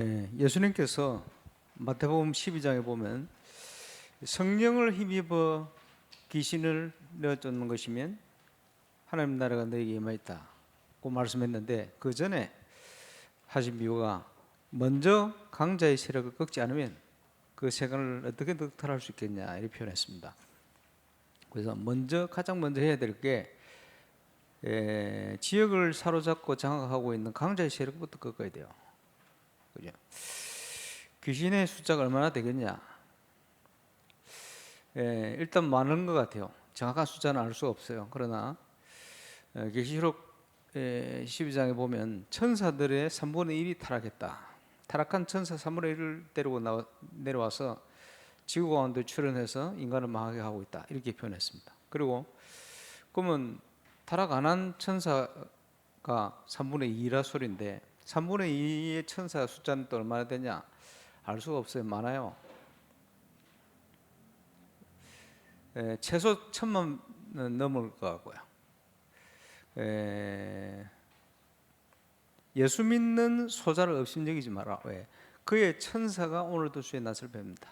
예수님께서 마태복음 12장에 보면 성령을 힘입어 귀신을 내어쫓는 것이면 하나님 나라가 너에게 임하였다고 말씀했는데, 그 전에 하신 비유가 먼저 강자의 세력을 꺾지 않으면 그 세간을 어떻게 득탈할 수 있겠냐 이렇게 표현했습니다. 그래서 가장 먼저 해야 될 게 지역을 사로잡고 장악하고 있는 강자의 세력부터 꺾어야 돼요. 그죠? 귀신의 숫자가 얼마나 되겠냐? 일단 많은 것 같아요. 정확한 숫자는 알 수 없어요. 그러나 계시록 12장에 보면 천사들의 3분의 1이 타락했다. 타락한 천사 3분의 1을 데리고 내려와서 지구 가운데 출현해서 인간을 망하게 하고 있다. 이렇게 표현했습니다. 그리고 그러면 타락 안 한 천사가 3분의 2라 소리인데 3분의 2의 천사 숫자는 또 얼마나 되냐? 알 수가 없어요. 많아요. 최소 1000만 넘을 것 같고요. 예수 믿는 소자를 업신여기지 마라. 왜? 그의 천사가 오늘도 주의 낯을 뵙는다.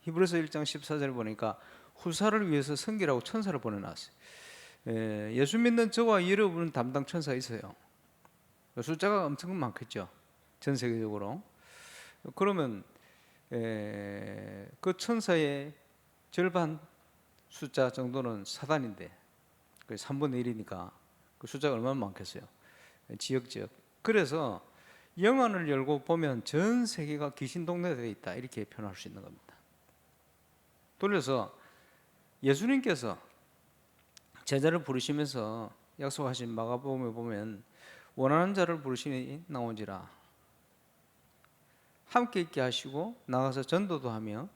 히브리서 1장 14절 보니까 후사를 위해서 섬기라고 천사를 보내놨어요. 예수 믿는 저와 여러분은 담당 천사가 있어요. 숫자가 엄청 많겠죠. 전 세계적으로. 그러면 그 천사의 절반 숫자 정도는 사단인데 3분의 1이니까 그 숫자가 얼마나 많겠어요. 지역 그래서 영안을 열고 보면 전 세계가 귀신 동네가 되어 있다 이렇게 표현할 수 있는 겁니다. 돌려서 예수님께서 제자를 부르시면서 약속하신 마가복음에 보면 원하는 자를 부르시니 나온지라 함께 있게 하시고 나가서 전도도 하며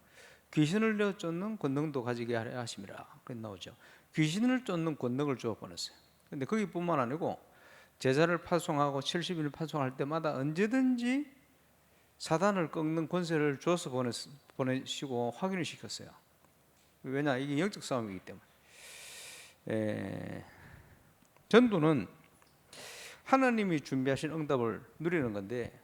귀신을 내어쫓는 권능도 가지게 하려 하심이라. 그렇게 나오죠. 귀신을 쫓는 권능을 주어 보냈어요. 근데 거기뿐만 아니고 제자를 파송하고 70일 파송할 때마다 언제든지 사단을 꺾는 권세를 줘서 보내시고 확인을 시켰어요. 왜냐? 이게 영적 싸움이기 때문에. 전도는 하나님이 준비하신 응답을 누리는 건데,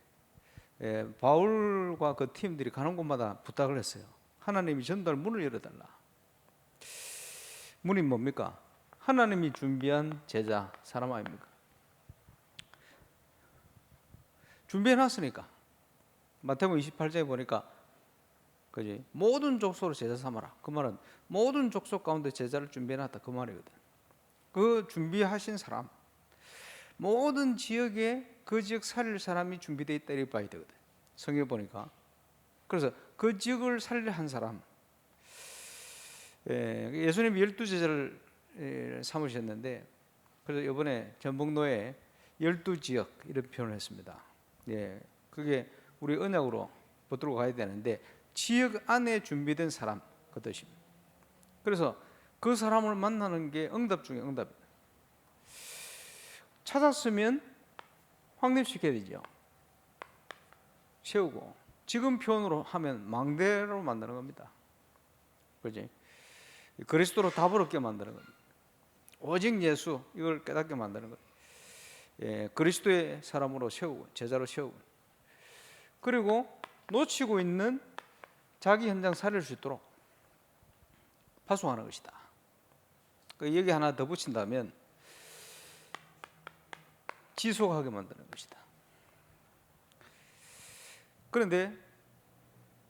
바울과 그 팀들이 가는 곳마다 부탁을 했어요. 하나님이 전도할 문을 열어달라. 문이 뭡니까? 하나님이 준비한 제자, 사람 아닙니까? 준비해놨으니까. 마태복음 28장에 보니까 그지? 모든 족속으로 제자 삼아라. 그 말은 모든 족속 가운데 제자를 준비해놨다 그 말이거든. 그 준비하신 사람, 모든 지역에 그 지역 살릴 사람이 준비되어 있다 이렇게 봐야 되거든. 성경에 보니까. 그래서 그 지역을 살릴 한 사람, 예수님이 12제자를 삼으셨는데, 그래서 이번에 전북로에 12지역 이런 표현을 했습니다. 그게 우리 언약으로 붙들고 가야 되는데 지역 안에 준비된 사람 그 뜻입니다. 그래서 그 사람을 만나는 게 응답 중에 응답이에요. 찾았으면 확립시켜야 되죠. 세우고 지금 표현으로 하면 망대로 만드는 겁니다. 그렇지? 그리스도로 답을 얻게 만드는 겁니다. 오직 예수 이걸 깨닫게 만드는 거예요. 그리스도의 사람으로 세우고 제자로 세우고 그리고 놓치고 있는 자기 현장 살릴 수 있도록 파송하는 것이다. 여기 하나 더 붙인다면 지속하게 만드는 것이다. 그런데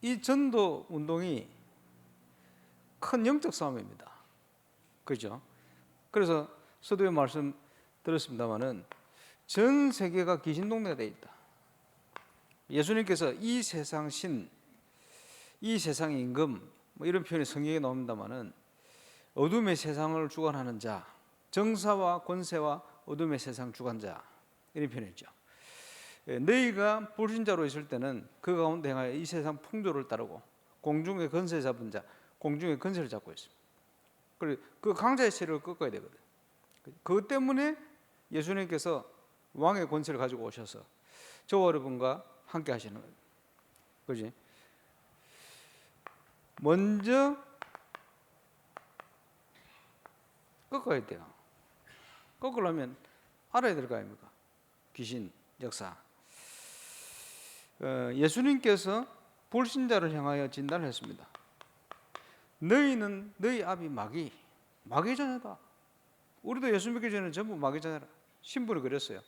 이 전도 운동이 큰 영적 싸움입니다. 그죠? 그래서 서두에 말씀 들었습니다마는 전 세계가 귀신 동네가 되어 있다. 예수님께서 이 세상 신, 이 세상 임금 뭐 이런 표현이 성경에 나옵니다마는 어둠의 세상을 주관하는 자, 정사와 권세와 어둠의 세상 주관자 이런 표현이죠. 너희가 불신자로 있을 때는 그 가운데 행하여 이 세상 풍조를 따르고 공중의 권세 잡은 자, 공중의 권세를 잡고 있습니다. 그리고 그 강자의 세력을 꺾어야 되거든. 그것 때문에 예수님께서 왕의 권세를 가지고 오셔서 저와 여러분과 함께 하시는 거예요. 그지? 먼저 꺾어야 돼요. 꺾으려면 알아야 될 거 아닙니까? 귀신 역사. 예수님께서 불신자를 향하여 진단을 했습니다. 너희는 너희 아비 마귀의 자녀다. 우리도 예수 믿기 전에 전부 마귀의 자녀라. 신분을 그렸어요.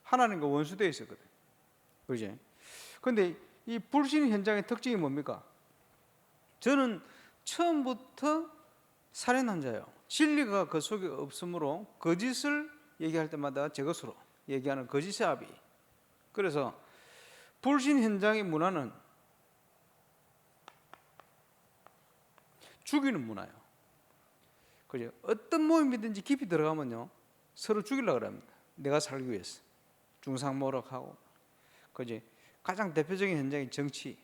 하나님과 원수되어 있었거든. 그지? 근데 이 불신 현장의 특징이 뭡니까? 저는 처음부터 살인한 자요. 진리가 그 속에 없으므로 거짓을 얘기할 때마다 제 것으로 얘기하는 거짓의 아비. 그래서 불신 현장의 문화는 죽이는 문화예요. 그죠? 어떤 모임이든지 깊이 들어가면요, 서로 죽이려고 합니다. 내가 살기 위해서 중상모략하고, 그지? 가장 대표적인 현장이 정치,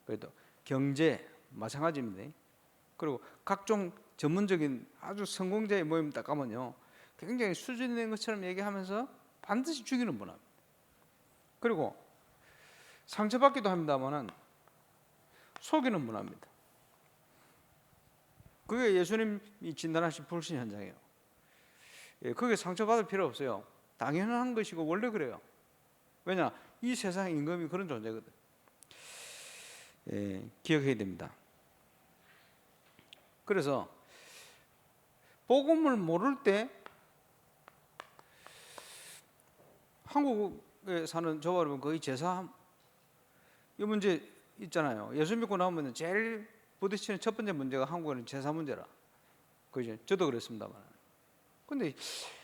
그래도 경제 마찬가지입니다. 그리고 각종 전문적인 아주 성공자의 모임 딱 가면요, 굉장히 수준 있는 것처럼 얘기하면서 반드시 죽이는 문화입니다. 그리고 상처받기도 합니다만은 속이는 문화입니다. 그게 예수님이 진단하신 불신 현장이에요. 그게 상처받을 필요 없어요. 당연한 것이고 원래 그래요. 왜냐? 이 세상 임금이 그런 존재거든. 기억해야 됩니다. 그래서 복음을 모를 때 한국에 사는 저와 여러분 거의 제사 이 문제 있잖아요. 예수 믿고 나오면 제일 부딪히는 첫 번째 문제가 한국에는 제사 문제라. 그죠? 저도 그랬습니다만. 근데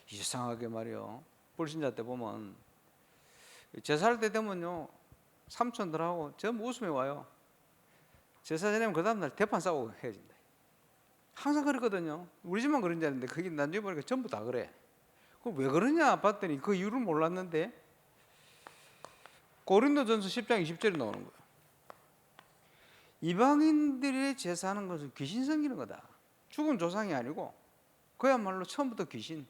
이상하게 말이요. 불신자 때 보면 제사할 때 되면요, 삼촌들하고 전부 웃음이 와요. 제사 지내면 그 다음날 대판 싸우고 헤어진다. 항상 그랬거든요. 우리 집만 그런 줄 알았는데 그게 나중에 보니까 전부 다 그래. 그럼 왜 그러냐 봤더니 그 이유를 몰랐는데 고린도전서 10장 20절에 나오는 거예요. 이방인들의 제사하는 것은 귀신 섬기는 거다. 죽은 조상이 아니고 그야말로 처음부터 귀신.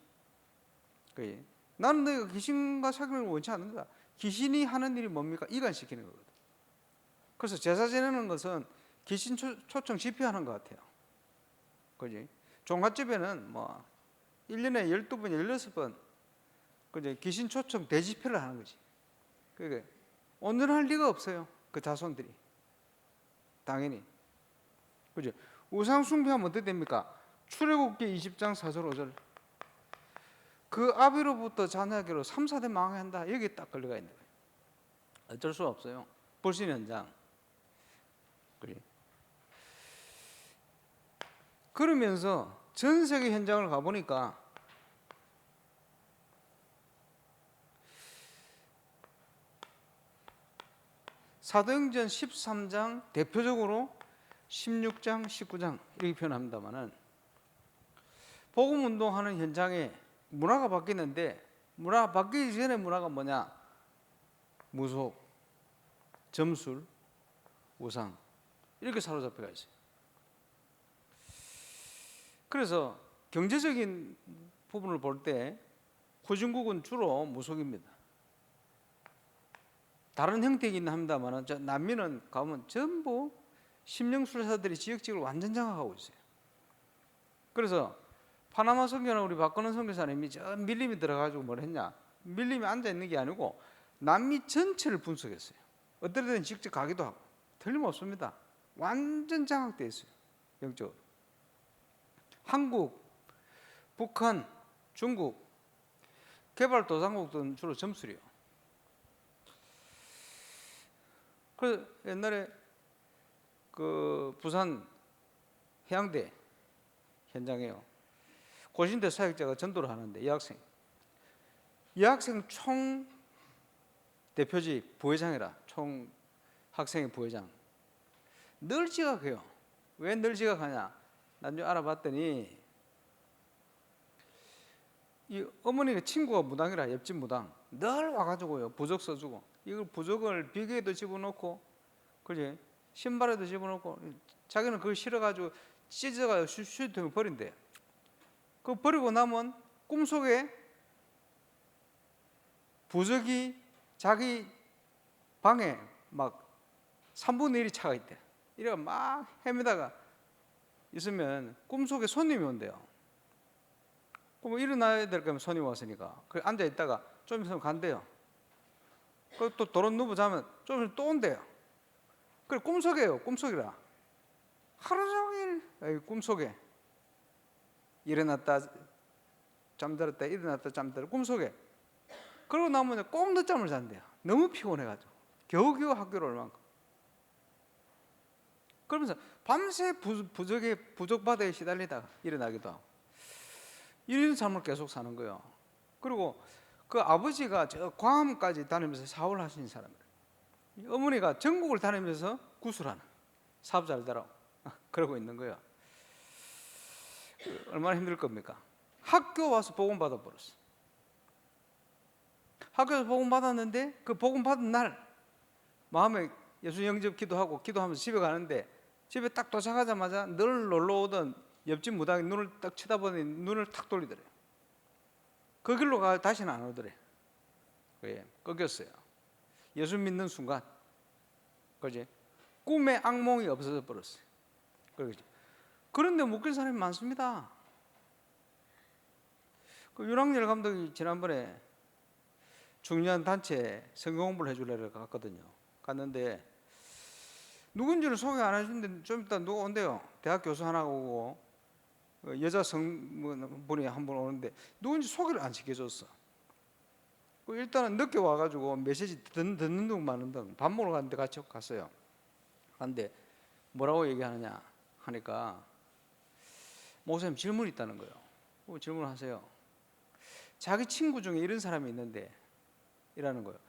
나는 너희가 귀신과 사귀는 걸 원치 않는다. 귀신이 하는 일이 뭡니까? 이간시키는 거거든. 그래서 제사 지내는 것은 귀신 초청 집회하는 것 같아요. 그지? 종갓집에는 뭐 1년에 12번, 16번 그지? 귀신 초청 대집회를 하는 거지. 그게 온전할 리가 없어요. 그 자손들이. 당연히. 그죠? 우상 숭배하면 어떻게 됩니까? 출애굽기 20장 4절 5절. 그 아비로부터 자녀에게로 3, 4대 망하게 한다. 여기 딱 걸려가 있는 거예요. 어쩔 수 없어요. 불신 현장. 그래. 그러면서 전 세계 현장을 가보니까 사도행전 13장 대표적으로 16장, 19장 이렇게 표현합니다만은 복음 운동하는 현장에 문화가 바뀌는데 문화가 바뀌기 전에 문화가 뭐냐? 무속, 점술, 우상 이렇게 사로잡혀가 있어요. 그래서 경제적인 부분을 볼 때 후진국은 주로 무속입니다. 다른 형태이긴 합니다만 남미는 가면 전부 심령술사들이 지역적으로 완전 장악하고 있어요. 그래서 파나마 선교는 우리 박건원 선교사님이 저 밀림이 들어가지고 뭘 했냐? 밀림이 앉아 있는 게 아니고 남미 전체를 분석했어요. 어떨 때는 직접 가기도 하고 틀림없습니다. 완전 장악되어 있어요. 영적으로. 한국, 북한, 중국 개발도상국들은 주로 점술이에요. 그래서 옛날에 그 부산 해양대 현장에요. 고신대 사역자가 전도를 하는데 여학생 총 대표직 부회장이라 총 학생의 부회장. 늘 지각해요. 왜 늘 지각하냐? 나중에 알아봤더니 이 어머니가 친구가 무당이라 옆집 무당 늘 와가지고요 부적 써주고 이걸 부적을 비계에도 집어넣고 그지 신발에도 집어넣고 자기는 그걸 싫어가지고 찢어가지고 휴지통에 버린대. 그 버리고 나면 꿈속에 부적이 자기 방에 막 3분의 1이 차가 있대. 이래가 막 헤매다가 있으면 꿈속에 손님이 온대요. 그럼 일어나야 될 거면 손님이 왔으니까 그 앉아 있다가 좀 있으면 간대요. 또 도로 누워 자면 좀 있으면 또 온대요. 그래 꿈속이에요. 꿈속이라 하루 종일 꿈속에 일어났다 잠들었다 일어났다 잠들었다 꿈속에. 그러고 나면 꼭 늦잠을 잔대요. 너무 피곤해가지고 겨우겨우 학교를 올 만큼. 그러면서 밤새 부족 바다에 시달리다가 일어나기도 하고 이런 삶을 계속 사는 거예요. 그리고 그 아버지가 저 괌까지 다니면서 사업을 하시는 사람이에요. 어머니가 전국을 다니면서 구슬하는 사업 잘 되라고 그러고 있는 거예요. 얼마나 힘들 겁니까? 학교 와서 복음 받아 버렸어. 학교에서 복음 받았는데 그 복음 받은 날 마음에 예수 영접 기도하고 기도하면서 집에 가는데 집에 딱 도착하자마자 늘 놀러 오던 옆집 무당이 눈을 딱 쳐다보니 눈을 탁 돌리더래요. 그 길로 가 다시는 안 오더래. 예, 꺾였어요. 예수 믿는 순간, 그지? 꿈의 악몽이 없어져 버렸어요. 그러죠. 그런데 묶인 사람이 많습니다. 그 윤학열 감독이 지난번에 중요한 단체 성경 공부를 해주려고 갔거든요. 갔는데 누군지를 소개 안 해주는데 좀 이따 누가 온대요. 대학 교수 하나 오고 여자 성분이 한 분 오는데 누군지 소개를 안 시켜줬어. 일단은 늦게 와가지고 메시지 듣는 둥 마는 둥 밥 먹으러 갔는데 같이 갔어요. 근데 뭐라고 얘기하느냐 하니까 목사님 질문이 있다는 거예요. 질문하세요. 자기 친구 중에 이런 사람이 있는데 이라는 거예요.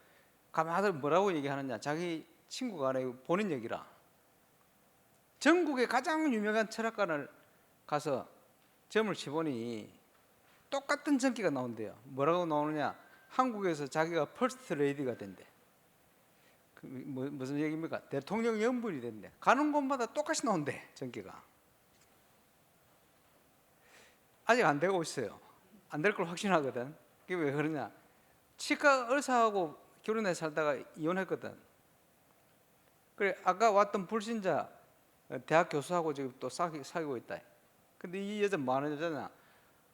가만히 뭐라고 얘기하느냐 자기 친구가 아니고 본인 얘기라. 전국의 가장 유명한 철학관을 가서 점을 치보니 똑같은 전기가 나온대요. 뭐라고 나오느냐 한국에서 자기가 퍼스트 레이디가 된대. 무슨 얘기입니까? 대통령 연불이 된대. 가는 곳마다 똑같이 나온대 전기가. 아직 안 되고 있어요. 안 될 걸 확신하거든. 그게 왜 그러냐 치과 의사하고 결혼해 살다가 이혼했거든. 그래 아까 왔던 불신자 대학 교수하고 지금 또 사귀고 있다. 근데 이 여자 뭐 하는 여자냐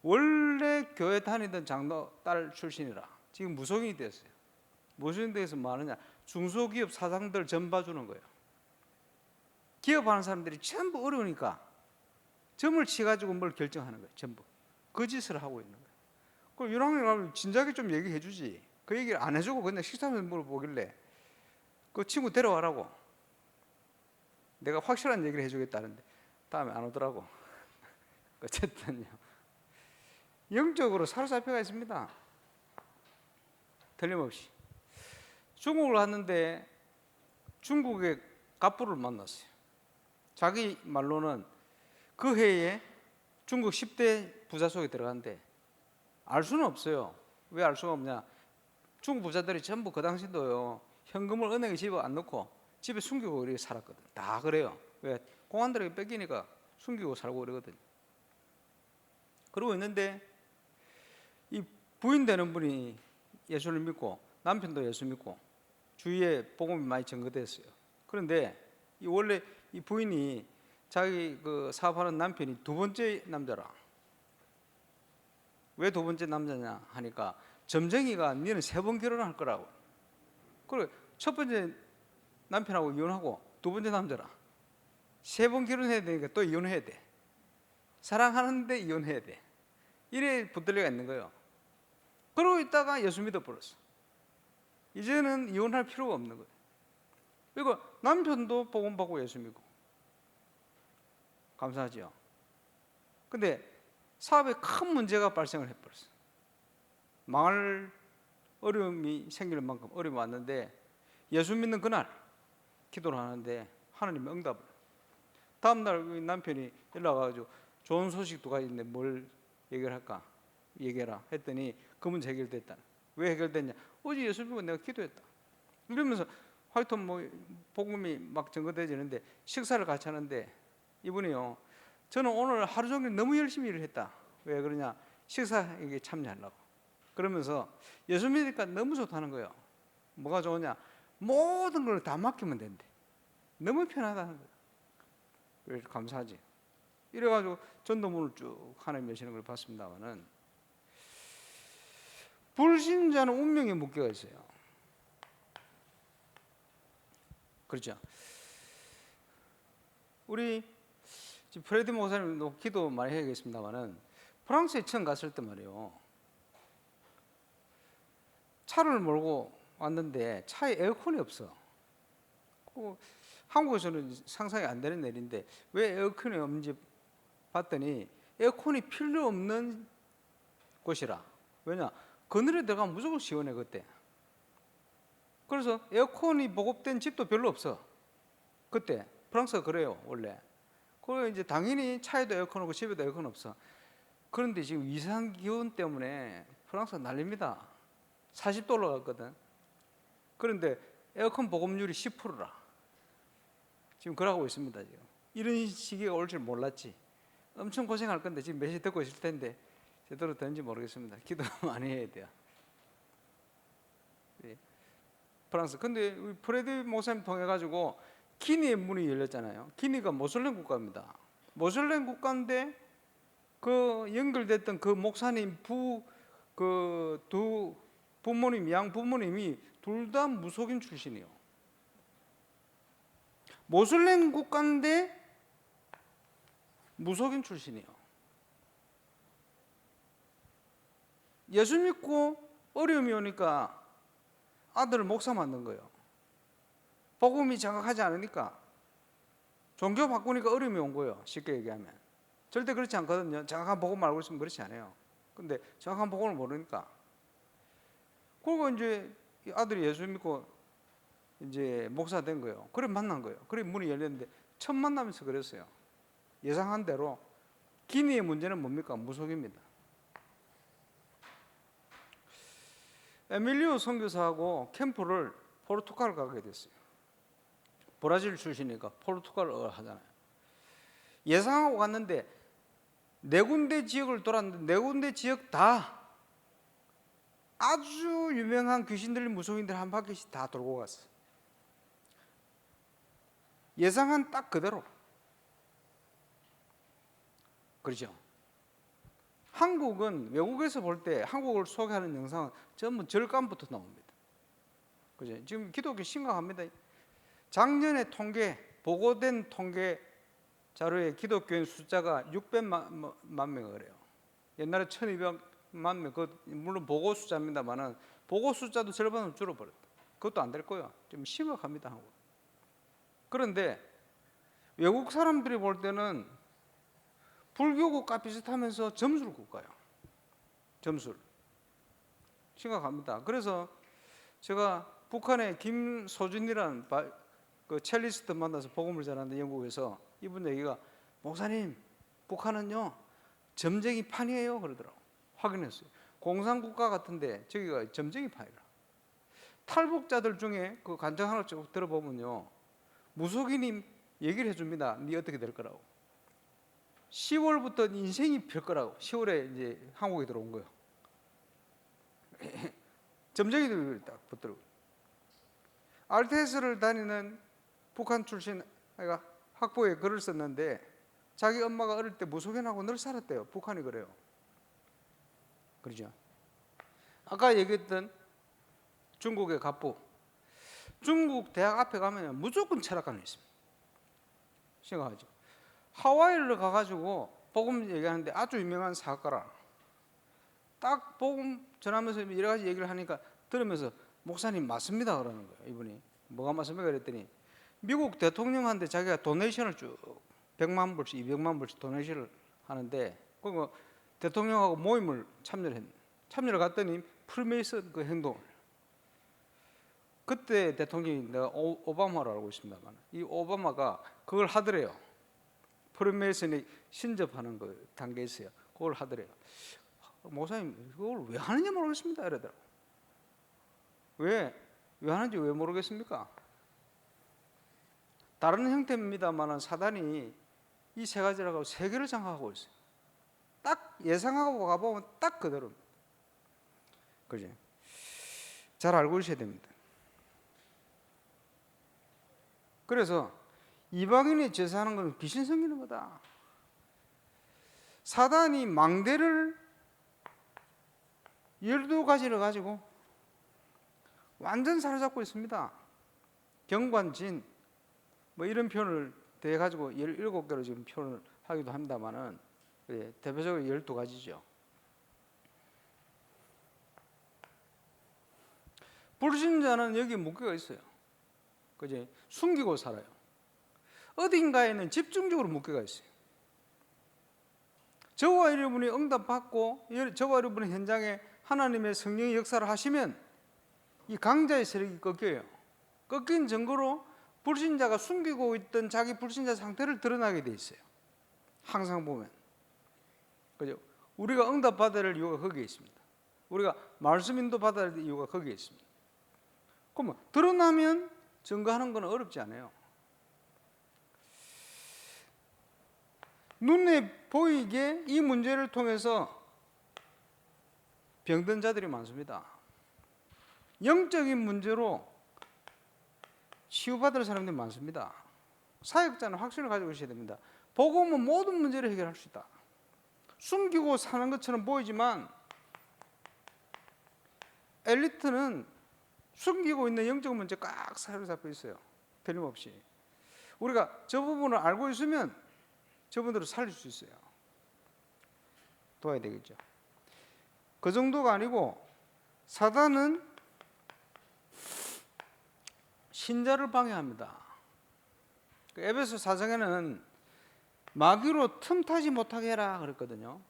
원래 교회 다니던 장로 딸 출신이라 지금 무속인이 됐어요. 무속인이 돼서 뭐 하느냐 중소기업 사장들 점 봐주는 거예요. 기업하는 사람들이 전부 어려우니까 점을 치가지고 뭘 결정하는 거예요. 전부 그 짓을 하고 있는 거예요. 그 윤학열 가면 진작에 좀 얘기해 주지. 그 얘기를 안 해주고 그냥 식사하면서 물어보길래 그 친구 데려와라고 내가 확실한 얘기를 해주겠다는데 다음에 안 오더라고. 어쨌든요 영적으로 사로잡혀가 있습니다. 틀림없이. 중국을 갔는데 중국의 갑부를 만났어요. 자기 말로는 그 해에 중국 10대 부자 속에 들어간대. 알 수는 없어요. 왜 알 수가 없냐 중국 부자들이 전부 그 당시도요 현금을 은행에 집에 안 넣고 집에 숨기고 이렇게 살았거든. 다 그래요. 왜? 공안들에게 뺏기니까 숨기고 살고 그러거든. 그러고 있는데 이 부인 되는 분이 예수를 믿고 남편도 예수 믿고 주위에 복음이 많이 전거됐어요. 그런데 원래 이 부인이 자기 그 사업하는 남편이 두 번째 남자라. 왜 두 번째 남자냐 하니까 점쟁이가 니는 3번 결혼할 거라고. 그래 첫 번째 남편하고 이혼하고 두 번째 남자라. 3번 결혼해야 되니까 또 이혼해야 돼. 사랑하는데 이혼해야 돼. 이래 붙들려가 있는 거예요. 그러고 있다가 예수 믿어버렸어. 이제는 이혼할 필요가 없는 거예요. 그리고 남편도 복음 받고 예수 믿고. 감사하죠. 근데 사업에 큰 문제가 발생을 해버렸어. 망할 어려움이 생길 만큼 어려움이 왔는데 예수 믿는 그날 기도를 하는데 하나님이 응답을. 다음날 남편이 연락 와가지고 좋은 소식도 가있는데 뭘 얘기를 할까? 얘기해라 했더니 그 문제 해결됐다. 왜 해결됐냐? 어제 예수 믿고 내가 기도했다. 이러면서 하여튼 뭐 복음이 막 전거되지는데 식사를 같이 하는데 이분이요. 저는 오늘 하루 종일 너무 열심히 일을 했다. 왜 그러냐? 식사에 참여하려고. 그러면서 예수 믿으니까 너무 좋다는 거예요. 뭐가 좋으냐? 모든 걸 다 맡기면 된대. 너무 편하다는 거예요. 그래서 감사하지. 이래가지고 전도문을 쭉 하나님 여시는 걸 봤습니다만은 불신자는 운명에 묶여 있어요. 그렇죠. 우리 프레디 목사님 기도 많이 해야겠습니다만은 프랑스에 처음 갔을 때 말이에요. 차를 몰고 왔는데 차에 에어컨이 없어. 한국에서는 상상이 안 되는 일인데 왜 에어컨이 없는지 봤더니 에어컨이 필요 없는 곳이라. 왜냐? 그늘에 들어가면 무조건 시원해 그때. 그래서 에어컨이 보급된 집도 별로 없어. 그때 프랑스가 그래요 원래. 그리고 이제 당연히 차에도 에어컨 없고 집에도 에어컨 없어. 그런데 지금 이상 기온 때문에 프랑스가 난립니다. 40도 올라갔거든. 그런데 에어컨 보급률이 10%라. 지금 그러고 있습니다. 지금 이런 시기가 올 줄 몰랐지. 엄청 고생할 건데 지금 메시지 듣고 있을 텐데 제대로 되는지 모르겠습니다. 기도 많이 해야 돼요. 예. 프랑스. 근데 우리 프레디 목사님 통해 가지고 기니의 문이 열렸잖아요. 기니가 모슬렘 국가입니다. 모슬렘 국가인데 그 연결됐던 그 목사님 두 부모님, 양 부모님이 둘 다 무속인 출신이요. 모슬렘 국가인데 무속인 출신이요. 예수 믿고 어려움이 오니까 아들을 목사 만든 거예요. 복음이 정확하지 않으니까 종교 바꾸니까 어려움이 온 거예요. 쉽게 얘기하면. 절대 그렇지 않거든요. 정확한 복음을 알고 있으면 그렇지 않아요. 근데 정확한 복음을 모르니까. 그리고 이제 아들이 예수 믿고 이제 목사 된 거예요. 그래 만난 거예요. 그래 문이 열렸는데 첫 만나면서 그랬어요. 예상한 대로 기니의 문제는 뭡니까? 무속입니다. 에밀리오 선교사하고 캠프를 포르투갈 가게 됐어요. 브라질 출신이니까 포르투갈어 하잖아요. 예상하고 갔는데 네 군데 지역을 돌았는데 네 군데 지역 다 아주 유명한 귀신 들린 무속인들 한 바퀴씩 다 돌고 갔어. 예상한 딱 그대로. 그렇죠? 한국은 외국에서 볼 때 한국을 소개하는 영상은 전부 절감부터 나옵니다. 그죠? 지금 기독교 심각합니다. 작년에 보고된 통계 자료에 기독교인 숫자가 600만 명이 그래요. 옛날에 1200만 명, 물론 보고 숫자입니다만은 보고 숫자도 절반으로 줄어버렸다. 그것도 안 될 거예요. 좀 심각합니다, 한국. 그런데 외국 사람들이 볼 때는 불교국가 비슷하면서 점수를 굽가요. 점수를. 심각합니다. 그래서 제가 북한의 김소준이라는 그 첼리스트 만나서 복음을 전하는데 영국에서 이분 얘기가 목사님 북한은요 점쟁이 판이에요 그러더라고. 확인했어요. 공산국가 같은데 저기가 점쟁이 판이라. 탈북자들 중에 그 간증 하나 쭉 들어보면요 무속인이 얘기를 해줍니다. 네 어떻게 될 거라고. 10월부터 인생이 펼 거라고. 10월에 이제 한국에 들어온 거예요. 점쟁이들이 딱 붙더라고요. RTS를 다니는 북한 출신 아이가 학부에 글을 썼는데 자기 엄마가 어릴 때 무속인하고 늘 살았대요. 북한이 그래요. 그렇죠? 아까 얘기했던 중국의 갑부. 중국 대학 앞에 가면 무조건 철학관이 있습니다. 생각하죠. 하와이를 가가지고 복음 얘기하는데 아주 유명한 사학가라. 딱 복음 전하면서 여러 가지 얘기를 하니까 들으면서 목사님 맞습니다 그러는 거예요. 이분이 뭐가 맞습니까 그랬더니 미국 대통령한테 자기가 도네이션을 쭉 100만 불씩 200만 불씩 도네이션을 하는데 그 대통령하고 모임을 참여를 갔더니 프리메이슨 그 행동을 그때 대통령이 내가 오바마로 알고 있습니다만 이 오바마가 그걸 하더래요. 프리메이슨이 신접하는 그 단계에 있어요. 그걸 하더래요. 목사님 그걸 왜 하는지 모르겠습니다 이러더라고. 왜 하는지 왜 모르겠습니까? 다른 형태입니다만 사단이 이 세 가지라고 세계를 장악하고 있어요. 딱 예상하고 가보면 딱 그대로입니다. 그죠? 잘 알고 있어야 됩니다. 그래서 이방인이 제사하는 건 귀신 섬기는 거다. 사단이 망대를 12가지를 가지고 완전 사로잡고 있습니다. 경관진, 뭐 이런 표현을 대 가지고 17개로 지금 표현을 하기도 합니다만은 대표적으로 12가지죠. 불신자는 여기 묶여 있어요. 그지? 숨기고 살아요. 어딘가에는 집중적으로 묶여가 있어요. 저와 여러분이 응답받고 저와 여러분의 현장에 하나님의 성령의 역사를 하시면 이 강자의 세력이 꺾여요. 꺾인 증거로 불신자가 숨기고 있던 자기 불신자 상태를 드러나게 돼 있어요. 항상 보면. 그죠? 우리가 응답받아야 할 이유가 거기에 있습니다. 우리가 말씀 인도 받아야 할 이유가 거기에 있습니다. 그러면 드러나면 증거하는 건 어렵지 않아요. 눈에 보이게 이 문제를 통해서 병든 자들이 많습니다. 영적인 문제로 치유받을 사람들이 많습니다. 사역자는 확신을 가지고 있어야 됩니다. 복음은 모든 문제를 해결할 수 있다. 숨기고 사는 것처럼 보이지만 엘리트는 숨기고 있는 영적 문제 꽉 사로잡혀 있어요. 틀림없이. 우리가 저 부분을 알고 있으면 저분들을 살릴 수 있어요. 도와야 되겠죠. 그 정도가 아니고 사단은 신자를 방해합니다. 에베소 4장에는 마귀로 틈타지 못하게 해라 그랬거든요.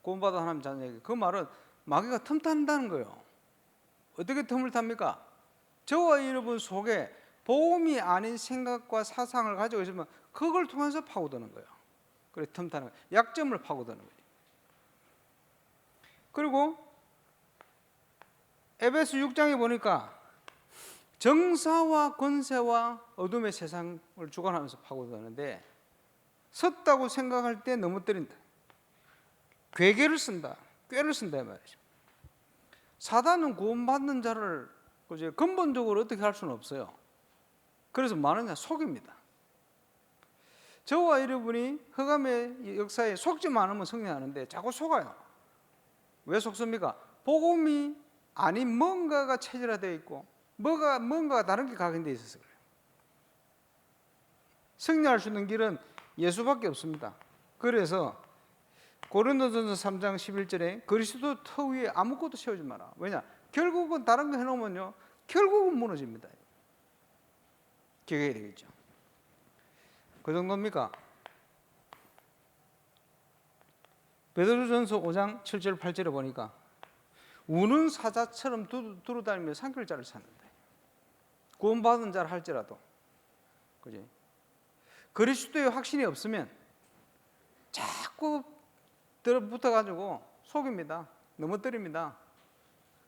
구원받은 하나님 자녀에게. 그 말은 마귀가 틈탄다는 거예요. 어떻게 틈을 탑니까? 저와 여러분 속에 복음이 아닌 생각과 사상을 가지고 있으면 그걸 통해서 파고드는 거예요. 그래 틈타는 거예요. 약점을 파고드는 거예요. 그리고 에베소 6장에 보니까 정사와 권세와 어둠의 세상을 주관하면서 파고드는데 섰다고 생각할 때 넘어뜨린다. 괴계를 쓴다. 꾀를 쓴다 이 말이죠. 사단은 구원받는 자를 근본적으로 어떻게 할 수는 없어요. 그래서 많으냐 속입니다. 저와 여러분이 흑암의 역사에 속지만 않으면 승리하는데 자꾸 속아요. 왜 속습니까? 복음이 아닌 뭔가가 체질화되어 있고 뭔가가 다른 게 각인되어 있어서 그래요. 승리할 수 있는 길은 예수밖에 없습니다. 그래서 고린도전서 3장 11절에 그리스도 터 위에 아무것도 세우지 마라. 왜냐? 결국은 다른 거 해놓으면요 결국은 무너집니다. 기억해야 되겠죠. 그 정도입니까? 베드로전서 5장 7절 8절에 보니까 우는 사자처럼 두루다니며 산길자를 찾는다. 구원받은 자를 할지라도 그지? 그리스도의 확신이 없으면 자꾸 붙어가지고 속입니다. 넘어뜨립니다.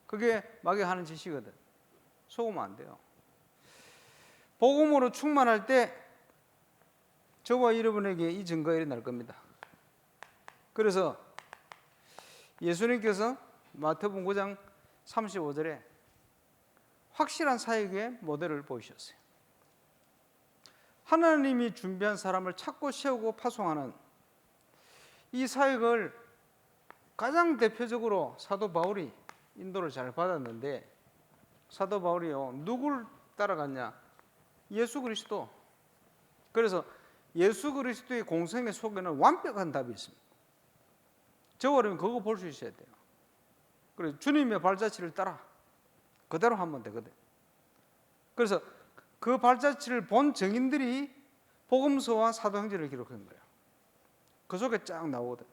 그게 마귀가 하는 짓이거든. 속으면 안 돼요. 복음으로 충만할 때 저와 여러분에게 이 증거가 일어날 겁니다. 그래서 예수님께서 마태복음 9장 35절에 확실한 사역의 모델을 보이셨어요. 하나님이 준비한 사람을 찾고 세우고 파송하는 이 사역을 가장 대표적으로 사도 바울이 인도를 잘 받았는데 사도 바울이요 누굴 따라갔냐? 예수 그리스도. 그래서 예수 그리스도의 공생애 속에는 완벽한 답이 있습니다. 저와 여러분 그거 볼 수 있어야 돼요. 그래서 주님의 발자취를 따라 그대로 하면 되거든. 그래서 그 발자취를 본 증인들이 복음서와 사도행전을 기록한 거예요. 그 속에 쫙 나오거든.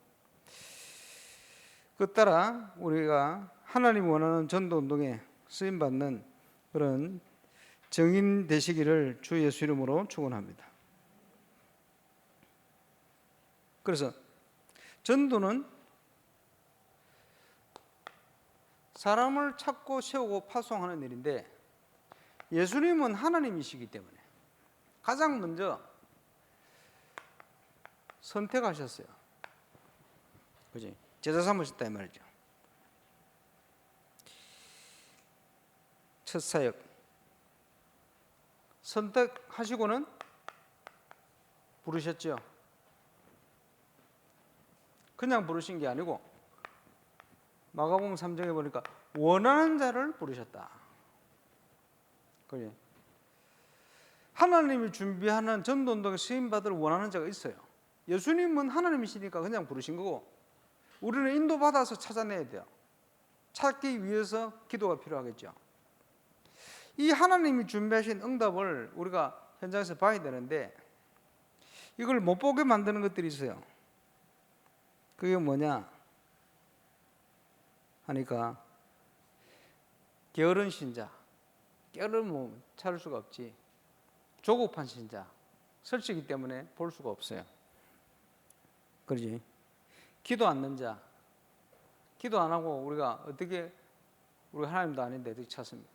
그 따라 우리가 하나님 원하는 전도운동에 쓰임받는 그런 증인 되시기를 주 예수 이름으로 축원합니다. 그래서 전도는 사람을 찾고 세우고 파송하는 일인데 예수님은 하나님이시기 때문에 가장 먼저 선택하셨어요. 그지? 제자 삼으셨다 이 말이죠. 첫 사역 선택하시고는 부르셨죠. 그냥 부르신 게 아니고 마가복음 3장에 보니까 원하는 자를 부르셨다. 그래. 하나님이 준비하는 전도운동에 쓰임받을 원하는 자가 있어요. 예수님은 하나님이시니까 그냥 부르신 거고 우리는 인도받아서 찾아내야 돼요. 찾기 위해서 기도가 필요하겠죠. 이 하나님이 준비하신 응답을 우리가 현장에서 봐야 되는데 이걸 못 보게 만드는 것들이 있어요. 그게 뭐냐 하니까 게으른 신자, 게으른 뭐 찾을 수가 없지. 조급한 신자, 설치기 때문에 볼 수가 없어요. 그러지? 기도 않는 자, 기도 안 하고 우리가 어떻게 우리 하나님도 아닌데 어떻게 찾습니까?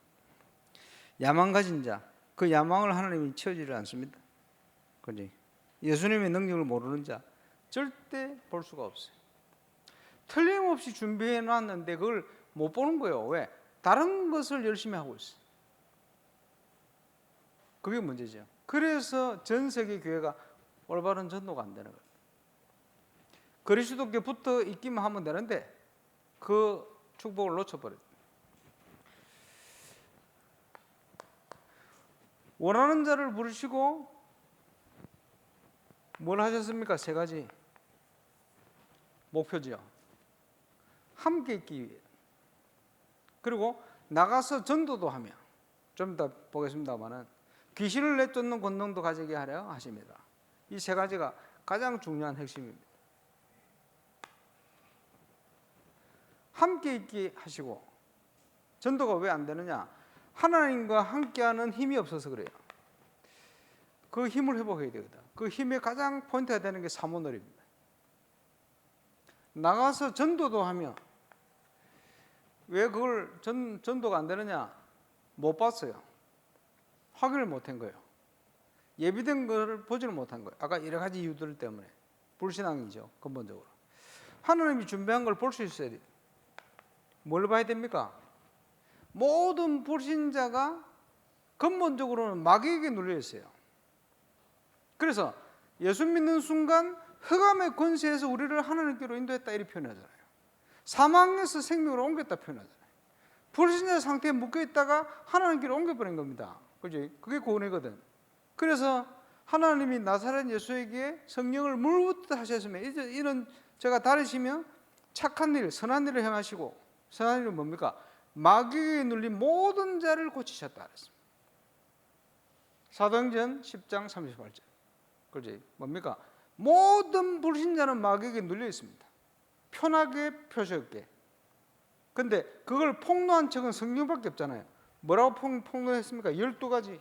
야망 가진 자, 그 야망을 하나님이 채워지지 않습니다. 그러지? 예수님의 능력을 모르는 자, 절대 볼 수가 없어요. 틀림없이 준비해 놨는데 그걸 못 보는 거예요. 왜? 다른 것을 열심히 하고 있어요. 그게 문제죠. 그래서 전 세계 교회가 올바른 전도가 안 되는 거예요. 그리스도께 붙어 있기만 하면 되는데 그 축복을 놓쳐버려요. 원하는 자를 부르시고 뭘 하셨습니까? 세 가지 목표지요. 함께 있기 위해. 그리고 나가서 전도도 하며 좀 이따 보겠습니다만은 귀신을 내쫓는 권능도 가지게 하려 하십니다. 이 세 가지가 가장 중요한 핵심입니다. 함께 있게 하시고 전도가 왜 안 되느냐? 하나님과 함께하는 힘이 없어서 그래요. 그 힘을 회복해야 되거든. 그 힘의 가장 포인트가 되는 게 사모놀이입니다. 나가서 전도도 하며 왜 그걸 전도가 안 되느냐? 못 봤어요. 확인을 못한 거예요. 예비된 것을 보지를 못한 거예요. 아까 여러 가지 이유들 때문에. 불신앙이죠, 근본적으로. 하나님이 준비한 걸 볼 수 있어야 돼요. 뭘 봐야 됩니까? 모든 불신자가 근본적으로는 마귀에게 눌려 있어요. 그래서 예수 믿는 순간 흑암의 권세에서 우리를 하나님께로 인도했다 이렇게 표현하잖아요. 사망에서 생명으로 옮겼다 표현하잖아요. 불신자 상태에 묶여 있다가 하나님께로 옮겨버린 겁니다. 그지? 그게 구원이거든. 그래서 하나님이 나사렛 예수에게 성령을 물붓듯 하셨으면 이런 제가 다르시며 착한 일, 선한 일을 행하시고 선한 일은 뭡니까? 마귀에 눌린 모든 자를 고치셨다 그랬습니다. 사도행전 10장 38절. 그렇지? 뭡니까? 모든 불신자는 마귀에게 눌려 있습니다. 편하게 표시없게. 근데 그걸 폭로한 책은 성경밖에 없잖아요. 뭐라고 폭로했습니까? 12가지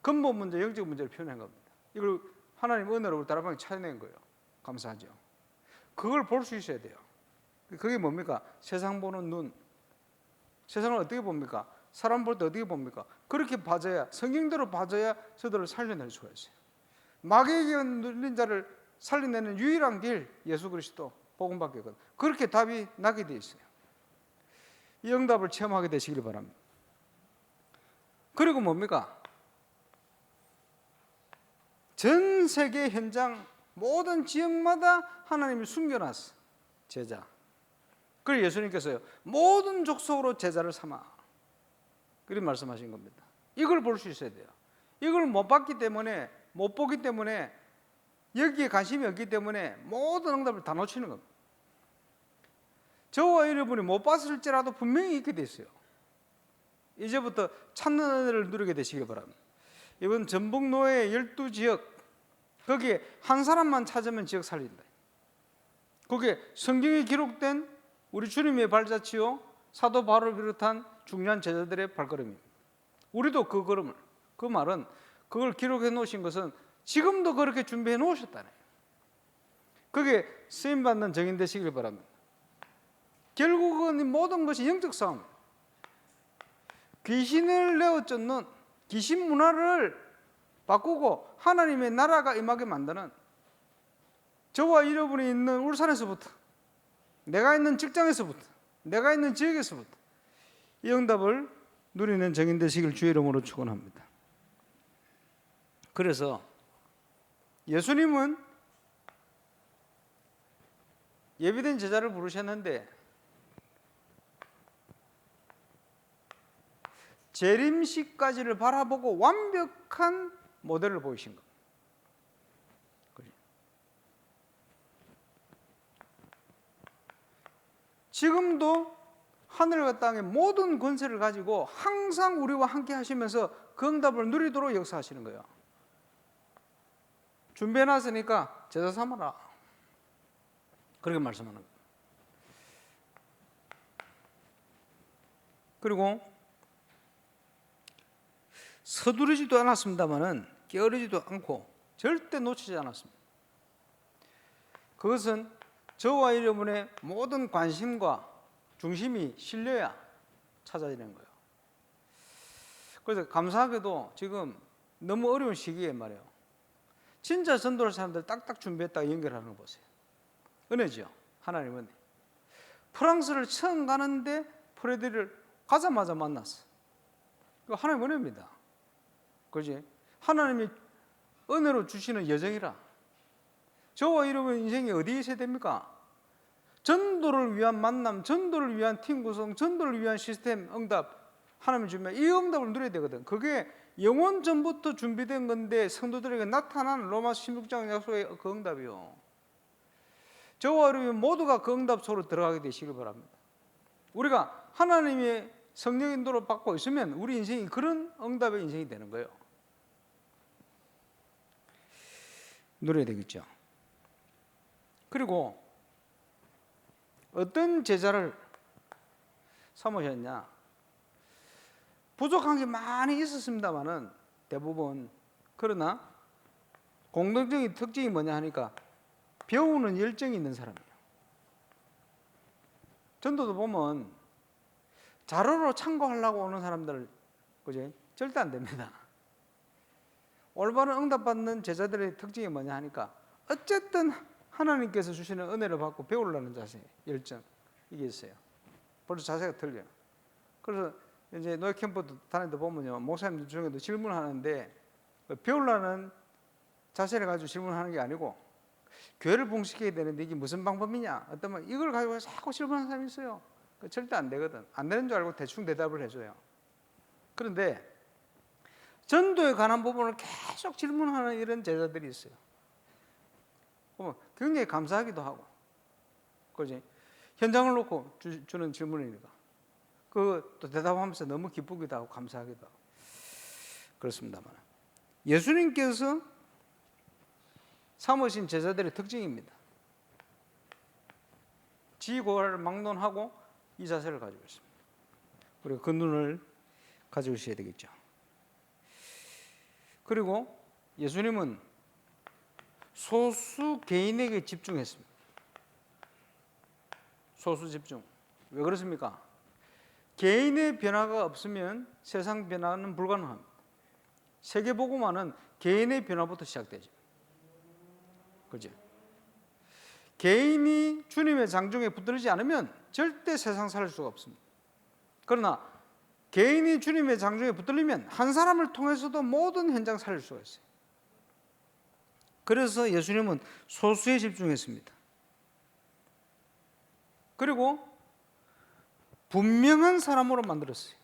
근본 문제, 영적 문제를 표현한 겁니다. 이걸 하나님 은혜로 우리 다락방에 찾아낸 거예요. 감사하죠. 그걸 볼 수 있어야 돼요. 그게 뭡니까? 세상 보는 눈. 세상을 어떻게 봅니까? 사람 볼 때 어떻게 봅니까? 그렇게 봐줘야, 성경대로 봐줘야 저들을 살려낼 수가 있어요. 마귀에게 눌린 자를 살려내는 유일한 길, 예수 그리스도 복음밖에 없거든요. 그렇게 답이 나게 돼 있어요. 이 응답을 체험하게 되시길 바랍니다. 그리고 뭡니까? 전 세계 현장 모든 지역마다 하나님이 숨겨놨어. 제자. 그래서 예수님께서요, 모든 족속으로 제자를 삼아. 그렇게 말씀하신 겁니다. 이걸 볼 수 있어야 돼요. 이걸 못 봤기 때문에, 못 보기 때문에, 여기에 관심이 없기 때문에 모든 응답을 다 놓치는 겁니다. 저와 여러분이 못 봤을지라도 분명히 있게 돼 있어요. 이제부터 찾는 은혜를 누리게 되시길 바랍니다. 이번 전북노예 12지역, 거기에 한 사람만 찾으면 지역 살린다. 거기에 성경에 기록된 우리 주님의 발자취요, 사도 바울을 비롯한 중요한 제자들의 발걸음입니다. 우리도 그 걸음을, 그 말은 그걸 기록해 놓으신 것은 지금도 그렇게 준비해 놓으셨다네. 그게 쓰임받는 정인 되시길 바랍니다. 결국은 이 모든 것이 영적 싸움입니다. 귀신을 내어쫓는 귀신 문화를 바꾸고 하나님의 나라가 임하게 만드는 저와 여러분이 있는 울산에서부터, 내가 있는 직장에서부터, 내가 있는 지역에서부터 이 응답을 누리는 정인 되시길 주의 이름으로 축원합니다. 그래서 예수님은 예비된 제자를 부르셨는데 재림식까지를 바라보고 완벽한 모델을 보이신 것. 지금도 하늘과 땅의 모든 권세를 가지고 항상 우리와 함께 하시면서 그 응답을 누리도록 역사하시는 거예요. 준비해놨으니까 제자 삼아라. 그렇게 말씀하는 거예요. 그리고 서두르지도 않았습니다만은 게으르지도 않고 절대 놓치지 않았습니다. 그것은 저와 여러분의 모든 관심과 중심이 실려야 찾아지는 거예요. 그래서 감사하게도 지금 너무 어려운 시기에 말이에요. 진짜 전도할 사람들 딱딱 준비했다가 연결하는 거 보세요. 은혜죠. 하나님 은혜. 프랑스를 처음 가는데 프레드를 가자마자 만났어. 하나님 은혜입니다. 그지? 하나님이 은혜로 주시는 여정이라. 저와 여러분 인생이 어디에 있어야 됩니까? 전도를 위한 만남, 전도를 위한 팀 구성, 전도를 위한 시스템 응답 하나님이 주면 이 응답을 누려야 되거든. 그게 영원 전부터 준비된 건데 성도들에게 나타난 로마서 16장 약속의 그 응답이요. 저와 여러분 모두가 그 응답 속으로 들어가게 되시길 바랍니다. 우리가 하나님의 성령 인도를 받고 있으면 우리 인생이 그런 응답의 인생이 되는 거예요. 누려야 되겠죠. 그리고 어떤 제자를 삼으셨냐? 부족한 게 많이 있었습니다만은 대부분, 그러나 공통적인 특징이 뭐냐 하니까 배우는 열정이 있는 사람이에요. 전도도 보면 자료로 참고하려고 오는 사람들, 그지? 절대 안 됩니다. 올바른 응답받는 제자들의 특징이 뭐냐 하니까 어쨌든 하나님께서 주시는 은혜를 받고 배우려는 자세, 열정, 이게 있어요. 벌써 자세가 틀려요. 그래서 이제 노예 캠프도 다니다 보면요, 목사님들 중에도 질문하는데 배우려는 자세를 가지고 질문하는 게 아니고 교회를 봉식해야 되는데 이게 무슨 방법이냐? 어떤 분 이걸 가지고 자꾸 질문하는 사람이 있어요. 절대 안 되거든. 안 되는 줄 알고 대충 대답을 해줘요. 그런데 전도에 관한 부분을 계속 질문하는 이런 제자들이 있어요. 굉장히 감사하기도 하고, 그지? 현장을 놓고 주는 질문이니까. 또 대답하면서 너무 기쁘기도 하고 감사하기도 하고. 그렇습니다만. 예수님께서 삼으신 제자들의 특징입니다. 지고를 막론하고 이 자세를 가지고 있습니다. 우리가 그 눈을 가지고 있어야 되겠죠. 그리고 예수님은 소수 개인에게 집중했습니다. 소수 집중. 왜 그렇습니까? 개인의 변화가 없으면 세상 변화는 불가능합니다. 세계복음화는 개인의 변화부터 시작되죠. 그죠? 개인이 주님의 장중에 붙들리지 않으면 절대 세상 살 수가 없습니다. 그러나 개인이 주님의 장중에 붙들리면 한 사람을 통해서도 모든 현장 살릴 수가 있어요. 그래서 예수님은 소수에 집중했습니다. 그리고 분명한 사람으로 만들었어요.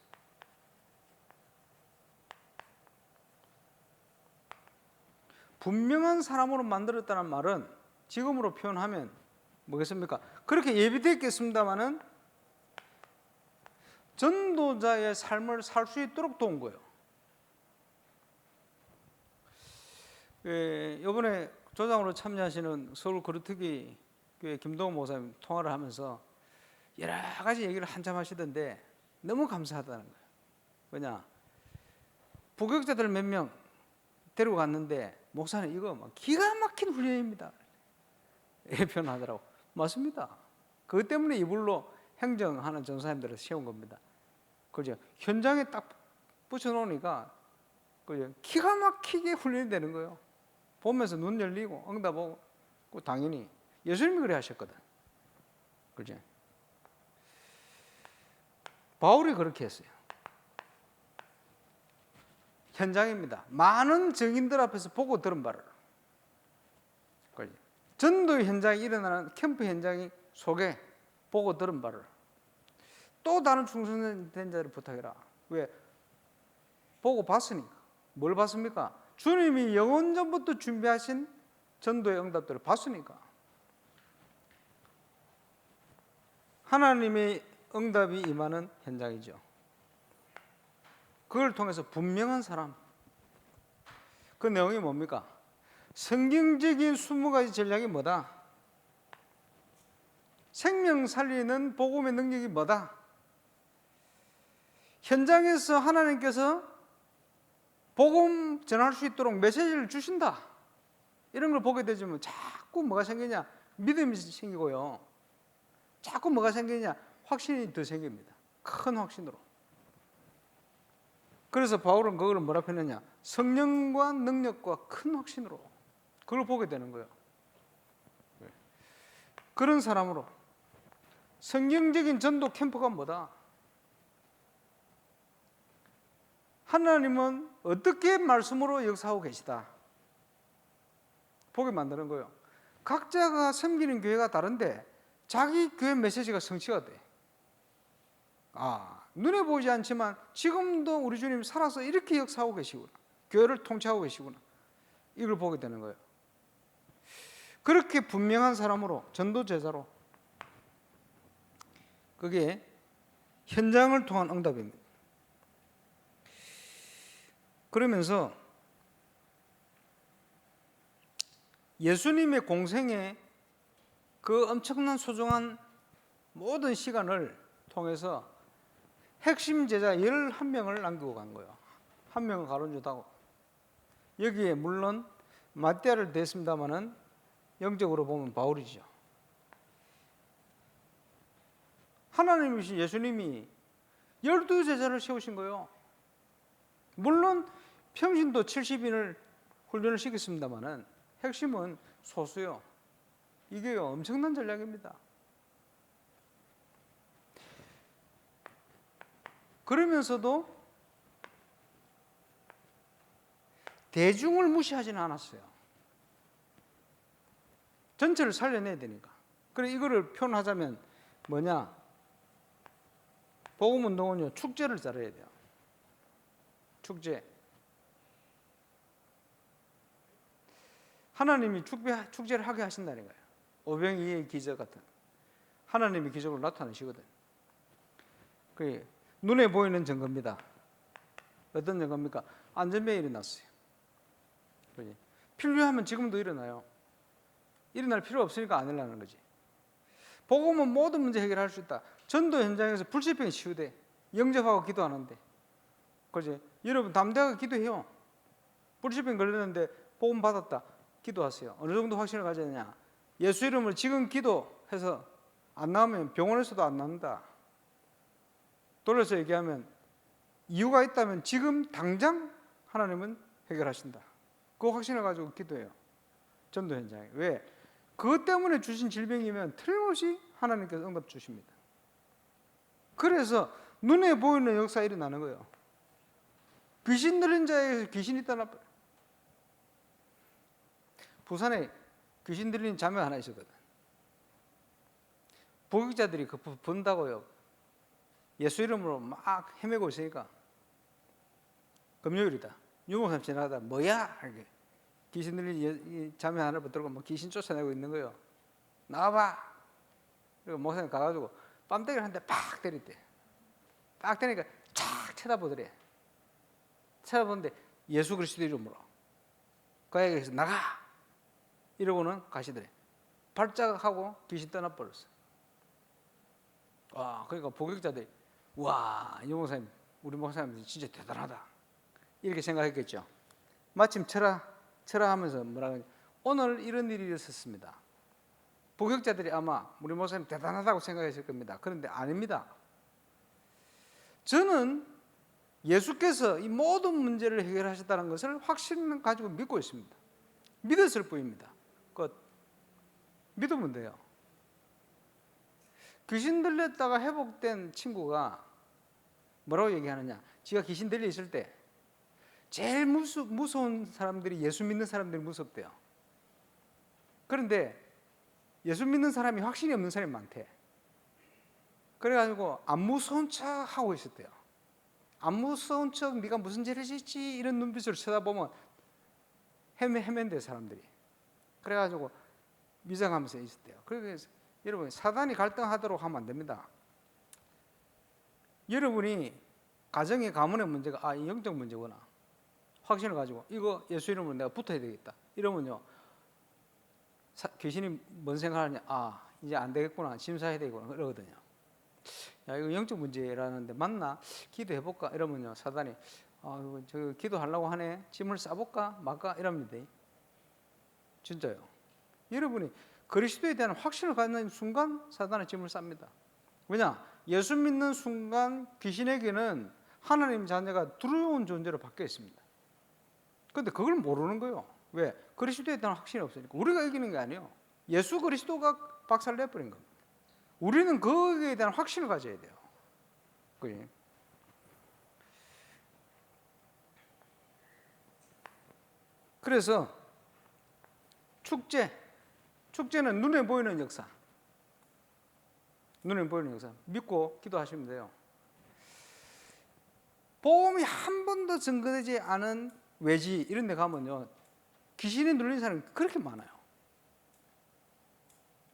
분명한 사람으로 만들었다는 말은 지금으로 표현하면 뭐겠습니까? 그렇게 예비됐겠습니다마는 전도자의 삶을 살 수 있도록 도운 거예요. 이번에 조장으로 참여하시는 서울 거루트기 교회 김동호 목사님 통화를 하면서 여러 가지 얘기를 한참 하시던데 너무 감사하다는 거예요. 뭐냐? 부교육자들 몇 명 데리고 갔는데 목사님 이거 막 기가 막힌 훈련입니다. 이렇게 표현하더라고. 맞습니다. 그것 때문에 이불로 행정하는 전사님들을 세운 겁니다. 그죠? 현장에 딱 붙여놓으니까 그죠? 기가 막히게 훈련이 되는 거예요. 보면서 눈 열리고 응답하고 당연히 예수님이 그래 하셨거든. 그죠? 바울이 그렇게 했어요. 현장입니다. 많은 증인들 앞에서 보고 들은 바를. 그죠? 전도의 현장이 일어나는 캠프 현장이 속에 보고 들은 바를 또 다른 충성된 자를 부탁해라. 왜? 보고 봤으니까. 뭘 봤습니까? 주님이 영원 전부터 준비하신 전도의 응답들을 봤으니까. 하나님의 응답이 임하는 현장이죠. 그걸 통해서 분명한 사람. 그 내용이 뭡니까? 성경적인 20가지 전략이 뭐다? 생명 살리는 복음의 능력이 뭐다? 현장에서 하나님께서 복음 전할 수 있도록 메시지를 주신다. 이런 걸 보게 되면 자꾸 뭐가 생기냐? 믿음이 생기고요. 자꾸 뭐가 생기냐? 확신이 더 생깁니다. 큰 확신으로. 그래서 바울은 그걸 뭐라 표현했냐? 성령과 능력과 큰 확신으로 그걸 보게 되는 거예요. 그런 사람으로 성경적인 전도 캠프가 뭐다? 하나님은 어떻게 말씀으로 역사하고 계시다. 보게 만드는 거예요. 각자가 섬기는 교회가 다른데 자기 교회 메시지가 성취가 돼. 눈에 보이지 않지만 지금도 우리 주님 살아서 이렇게 역사하고 계시구나. 교회를 통치하고 계시구나. 이걸 보게 되는 거예요. 그렇게 분명한 사람으로, 전도 제자로, 그게 현장을 통한 응답입니다. 그러면서 예수님의 공생에 그 엄청난 소중한 모든 시간을 통해서 핵심 제자 11명을 남기고 간 거예요. 한 명은 가론유다고. 여기에 물론 마띠아를 댔습니다마는 영적으로 보면 바울이죠. 하나님이신 예수님이 12제자를 세우신 거예요. 물론 평신도 70인을 훈련을 시켰습니다마는 핵심은 소수요. 이게 엄청난 전략입니다. 그러면서도 대중을 무시하지는 않았어요. 전체를 살려내야 되니까. 그래 이거를 표현하자면 뭐냐? 복음운동은요, 축제를 잘해야 돼요. 축제. 하나님이 축제를 하게 하신다는 거예요. 오병이의 기적 같은. 하나님이 기적으로 나타나시거든. 그게 눈에 보이는 증거입니다. 어떤 증거입니까? 안전병이 일어났어요. 필요하면 지금도 일어나요. 일어날 필요 없으니까 안 일어나는 거지. 복음은 모든 문제 해결할 수 있다. 전도 현장에서 불치병이 치유돼. 영접하고 기도하는데. 그렇지? 여러분 담대하게 기도해요. 불치병 걸렸는데 복음 받았다. 기도하세요. 어느 정도 확신을 가져야 되냐? 예수 이름으로 지금 기도해서 안 나오면 병원에서도 안 납니다. 돌려서 얘기하면 이유가 있다면 지금 당장 하나님은 해결하신다. 그 확신을 가지고 기도해요. 전도 현장에. 왜? 그것 때문에 주신 질병이면 틀림없이 하나님께서 응답 주십니다. 그래서 눈에 보이는 역사가 일어나는 거예요. 귀신 들린 자에게서 귀신이 떠나버려. 부산에 귀신 들린 자매 하나 있었거든. 목욕자들이 그 본다고요. 예수 이름으로 막 헤매고 있으니까 금요일이다. 유목사님 지나가다 뭐야? 이렇게 귀신 들린 자매 하나를 붙들고 막 귀신 쫓아내고 있는 거예요. 나와봐. 그리고 목사님 가가지고 뺨때기를 한 대 팍 때렸대. 팍 때리니까 착 쳐다보더래. 쳐다보는데 예수 그리스도 이름으로 그에게서 나가! 이러고는 가시더래. 발작하고 귀신 떠나버렸어. 그러니까 복역자들이 와, 이 목사님, 우리 목사님 진짜 대단하다. 이렇게 생각했겠죠. 마침 철아 하면서 뭐라고 하냐. 오늘 이런 일이 있었습니다. 복역자들이 아마 우리 목사님 대단하다고 생각했을 겁니다. 그런데 아닙니다. 저는 예수께서 이 모든 문제를 해결하셨다는 것을 확신 가지고 믿고 있습니다. 믿었을 뿐입니다. 끝. 믿으면 돼요. 귀신 들렸다가 회복된 친구가 뭐라고 얘기하느냐. 지가 귀신 들려 있을 때 제일 무서운 사람들이 예수 믿는 사람들이 무섭대요. 그런데 예수 믿는 사람이 확신이 없는 사람이 많대. 그래가지고 안 무서운 척 하고 있었대요. 안 무서운 척 네가 무슨 죄를 짓지 이런 눈빛으로 쳐다보면 헤맨대 사람들이. 그래가지고 미장하면서 있었대요. 그래서 여러분 사단이 갈등하도록 하면 안 됩니다. 여러분이 가정의 가문의 문제가 영적 문제구나 확신을 가지고 이거 예수 이름으로 내가 붙어야 되겠다 이러면요 귀신이 뭔 생각하냐 이제 안 되겠구나 심사해야 되겠구나 그러거든요. 야 이거 영적 문제라는데 맞나 기도해볼까 이러면요 사단이 저 기도하려고 하네 짐을 싸볼까 말까 이럽니다. 진짜요. 여러분이 그리스도에 대한 확신을 갖는 순간 사단은 짐을 쌉니다. 왜냐 예수 믿는 순간 귀신에게는 하나님 자녀가 두려운 존재로 바뀌어 있습니다. 그런데 그걸 모르는 거예요. 왜? 그리스도에 대한 확신이 없으니까. 우리가 이기는 게 아니에요. 예수 그리스도가 박살내버린 겁니다. 우리는 거기에 대한 확신을 가져야 돼요. 그래. 그래서 축제는 눈에 보이는 역사. 눈에 보이는 역사. 믿고 기도하시면 돼요. 복음이 한 번도 증거되지 않은 외지 이런 데 가면요 귀신이 눌린 사람이 그렇게 많아요.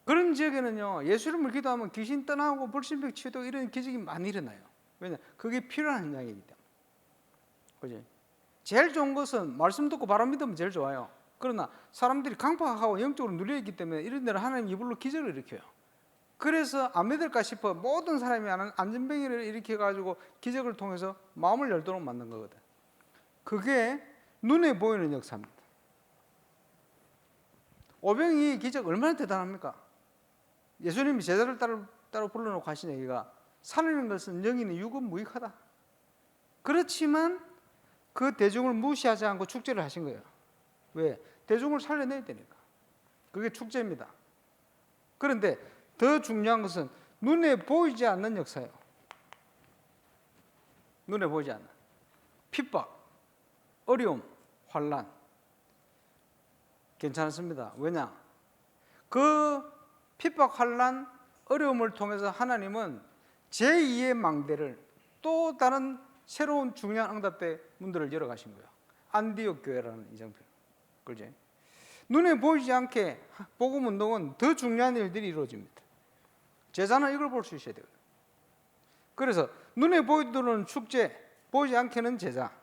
그런 지역에는요 예수 이름을 기도하면 귀신 떠나고 불신병 치유되고 이런 기적이 많이 일어나요. 왜냐 그게 필요한 현장이기 때문에. 그지? 제일 좋은 것은 말씀 듣고 바로 믿으면 제일 좋아요. 그러나 사람들이 강팍하고 영적으로 눌려있기 때문에 이런 데는 하나님 이불로 기적을 일으켜요. 그래서 안 믿을까 싶어 모든 사람이 아는 안전뱅이를 일으켜가지고 기적을 통해서 마음을 열도록 만든 거거든. 그게 눈에 보이는 역사입니다. 오병이의 기적 얼마나 대단합니까? 예수님이 제자를 따로 불러놓고 하신 얘기가 살리는 것은 영이니 육은 무익하다. 그렇지만 그 대중을 무시하지 않고 축제를 하신 거예요. 왜? 대중을 살려내야 되니까. 그게 축제입니다. 그런데 더 중요한 것은 눈에 보이지 않는 역사예요. 눈에 보이지 않는 핍박, 어려움, 환난 괜찮습니다. 왜냐? 그 핍박, 환난, 어려움을 통해서 하나님은 제2의 망대를 또 다른 새로운 중요한 응답대 문들을 열어가신 거예요. 안디옥 교회라는 이정표. 그렇지? 눈에 보이지 않게 복음 운동은 더 중요한 일들이 이루어집니다. 제자는 이걸 볼 수 있어야 돼요. 그래서 눈에 보이도록 축제, 보이지 않게는 제자.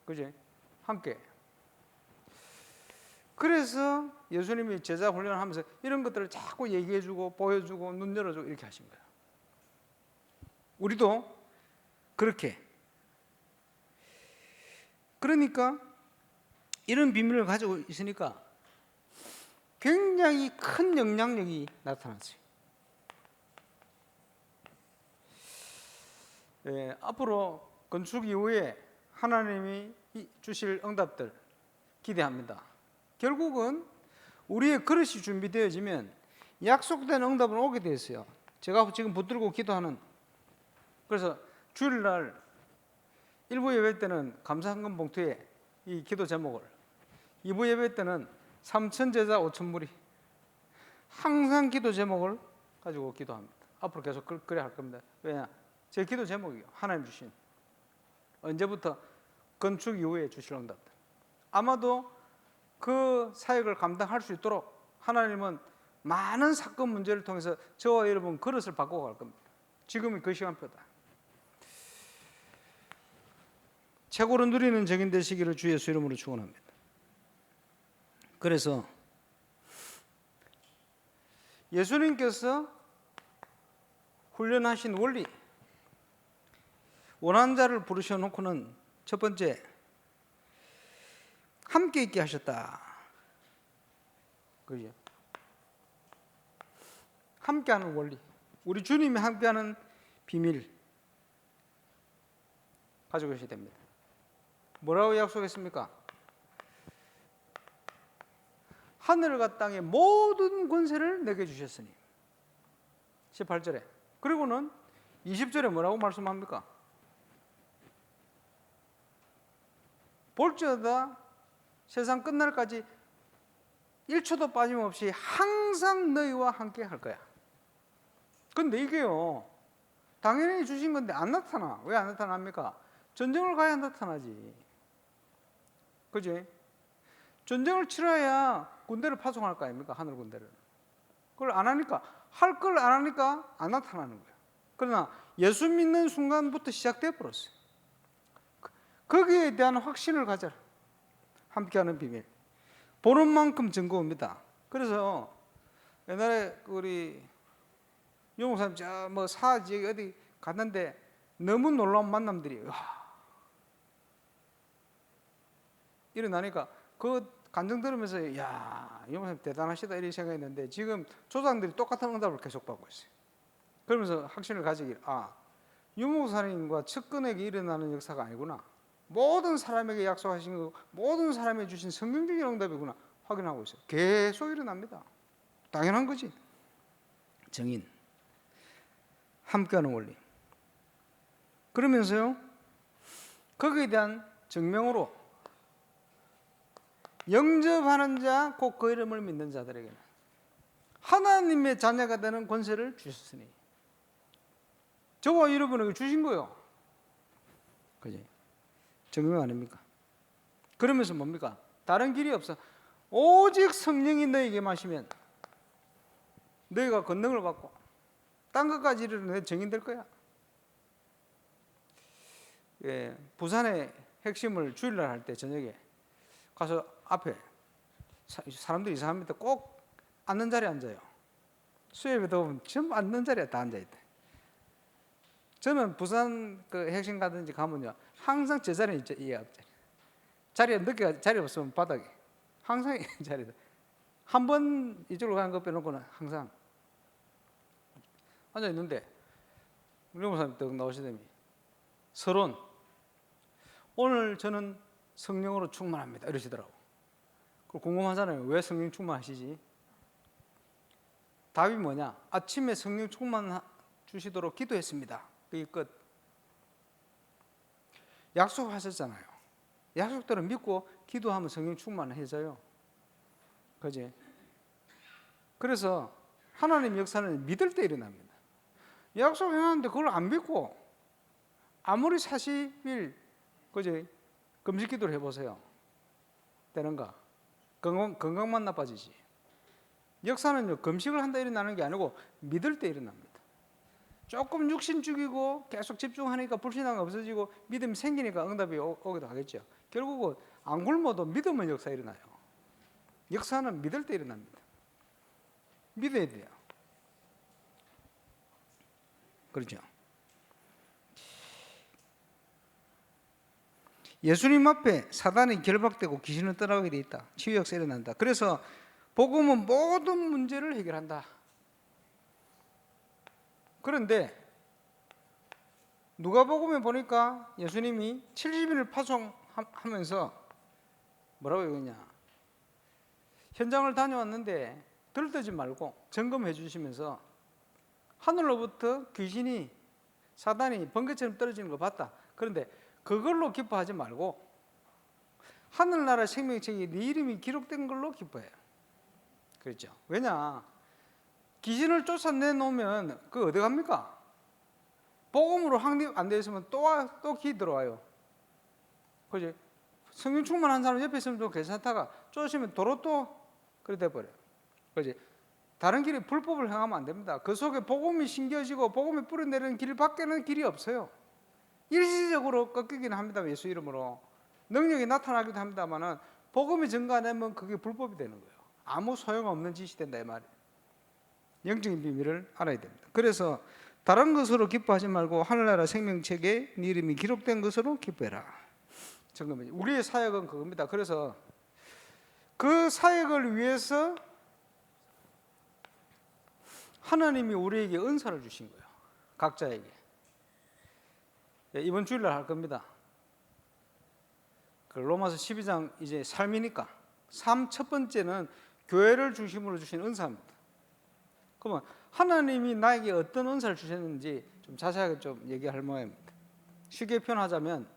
그지? 함께. 그래서 예수님이 제자 훈련을 하면서 이런 것들을 자꾸 얘기해주고 보여주고 눈 열어주고 이렇게 하신 거예요. 우리도 그렇게. 그러니까 이런 비밀을 가지고 있으니까 굉장히 큰 영향력이 나타났어요. 앞으로 건축 이후에 하나님이 주실 응답들 기대합니다. 결국은 우리의 그릇이 준비되어지면 약속된 응답은 오게 되어 있어요. 제가 지금 붙들고 기도하는, 그래서 주일날 일부 예배 때는 감사헌금 봉투에 이 기도 제목을, 2부 예배 때는 3천 제자 5천 무리, 항상 기도 제목을 가지고 기도합니다. 앞으로 계속 그래야 할 겁니다. 왜냐? 제 기도 제목이요. 하나님 주신, 언제부터? 건축 이후에 주실 응답들. 아마도 그 사역을 감당할 수 있도록 하나님은 많은 사건 문제를 통해서 저와 여러분 그릇을 바꿔갈 겁니다. 지금이 그 시간표다. 최고로 누리는 적인 되시기를 주 예수 이름으로 축원합니다. 그래서 예수님께서 훈련하신 원리, 원하는 자를 부르셔놓고는 첫 번째, 함께 있게 하셨다. 그죠? 함께하는 원리, 우리 주님이 함께하는 비밀 가지고 계셔야 됩니다. 뭐라고 약속했습니까? 하늘과 땅의 모든 권세를 내게 주셨으니. 18절에. 그리고는 20절에 뭐라고 말씀합니까? 볼지어다 세상 끝날까지 1초도 빠짐없이 항상 너희와 함께 할 거야. 근데 이게요, 당연히 주신 건데 안 나타나. 왜 안 나타납니까? 전쟁을 가야 나타나지. 그지? 전쟁을 치러야 군대를 파송할 거 아닙니까? 하늘 군대를. 그걸 안 하니까, 할 걸 안 하니까 안 나타나는 거예요. 그러나 예수 믿는 순간부터 시작돼 버렸어요. 거기에 대한 확신을 가져라. 함께하는 비밀. 보는 만큼 증거입니다. 그래서 옛날에 우리 유목사님 저뭐 사지역 어디 갔는데 너무 놀라운 만남들이 일어나니까 그 간증 들으면서 야, 유목사님 대단하시다 이렇게 생각했는데 지금 조상들이 똑같은 응답을 계속 받고 있어요. 그러면서 확신을 가지길, 유목사님과 측근에게 일어나는 역사가 아니구나. 모든 사람에게 약속하신 거, 모든 사람에게 주신 성경적인 응답이구나 확인하고 있어요. 계속 일어납니다. 당연한 거지. 정인, 함께하는 원리. 그러면서요, 거기에 대한 증명으로 영접하는 자, 곧 그 이름을 믿는 자들에게는 하나님의 자녀가 되는 권세를 주셨으니, 저와 여러분에게 주신 거예요. 그지? 증명 아닙니까? 그러면서 뭡니까? 다른 길이 없어. 오직 성령이 너에게 마시면 너희가 권능을 받고 딴 것까지 이르는 증인될 거야. 예, 부산의 핵심을 주일날 할 때 저녁에 가서 앞에 사람들이 이상합니다. 꼭 앉는 자리에 앉아요. 수협에도 보면 전부 앉는 자리에 다 앉아있대. 저는 부산 그 핵심 가든지 가면요, 항상 제 자리에 있죠. 이 앞자리. 자리에 늦게 자리 없으면 바닥에 항상 이 자리에 한 번 이쪽으로 가는 거 빼놓고는 항상 앉아 있는데 우리 목사님 또 나오시더니 서론, 오늘 저는 성령으로 충만합니다 이러시더라고. 그 궁금하잖아요. 왜 성령 충만하시지? 답이 뭐냐? 아침에 성령 충만 주시도록 기도했습니다. 그게 끝. 약속하셨잖아요. 약속대로 믿고 기도하면 성령 충만해져요. 그지? 그래서 하나님 역사는 믿을 때 일어납니다. 약속해놨는데 그걸 안 믿고 아무리 40일 그지? 금식 기도를 해보세요. 되는가? 건강만 나빠지지. 역사는요, 금식을 한다 일어나는 게 아니고 믿을 때 일어납니다. 조금 육신 죽이고 계속 집중하니까 불신앙이 없어지고 믿음이 생기니까 응답이 오기도 하겠죠. 결국은 안 굶어도 믿음은 역사 일어나요. 역사는 믿을 때 일어납니다. 믿어야 돼요. 그렇죠. 예수님 앞에 사단이 결박되고 귀신은 떠나가게 돼 있다. 치유 역사 일어난다. 그래서 복음은 모든 문제를 해결한다. 그런데 누가복음에 보니까 예수님이 70인을 파송하면서 뭐라고 얘기했냐? 현장을 다녀왔는데 들뜨지 말고 점검해 주시면서 하늘로부터 귀신이 사단이 번개처럼 떨어지는 거 봤다. 그런데 그걸로 기뻐하지 말고 하늘나라 생명책에 네 이름이 기록된 걸로 기뻐해요. 그렇죠? 왜냐? 귀신을 쫓아내놓으면 그 어디 갑니까? 복음으로 확립 안 되어 있으면 또 기 들어와요. 그지? 성령 충만한 사람 옆에 있으면 좀 괜찮다가 쫓으면 도로 또 그래 돼버려요. 그지? 다른 길에 불법을 행하면 안 됩니다. 그 속에 복음이 심겨지고 복음이 뿌려내리는 길 밖에는 길이 없어요. 일시적으로 꺾이긴 합니다. 예수 이름으로. 능력이 나타나기도 합니다만 복음이 증가되면 그게 불법이 되는 거예요. 아무 소용없는 짓이 된다 이 말이에요. 영적인 비밀을 알아야 됩니다. 그래서 다른 것으로 기뻐하지 말고 하늘나라 생명책에 네 이름이 기록된 것으로 기뻐해라. 점검해. 우리의 사역은 그겁니다. 그래서 그 사역을 위해서 하나님이 우리에게 은사를 주신 거예요. 각자에게. 이번 주일날 할 겁니다. 그 로마서 12장 이제 삶이니까 삶 첫 번째는 교회를 중심으로 주신 은사입니다. 그러면 하나님이 나에게 어떤 은사를 주셨는지 좀 자세하게 좀 얘기할 모양입니다. 쉽게 표현하자면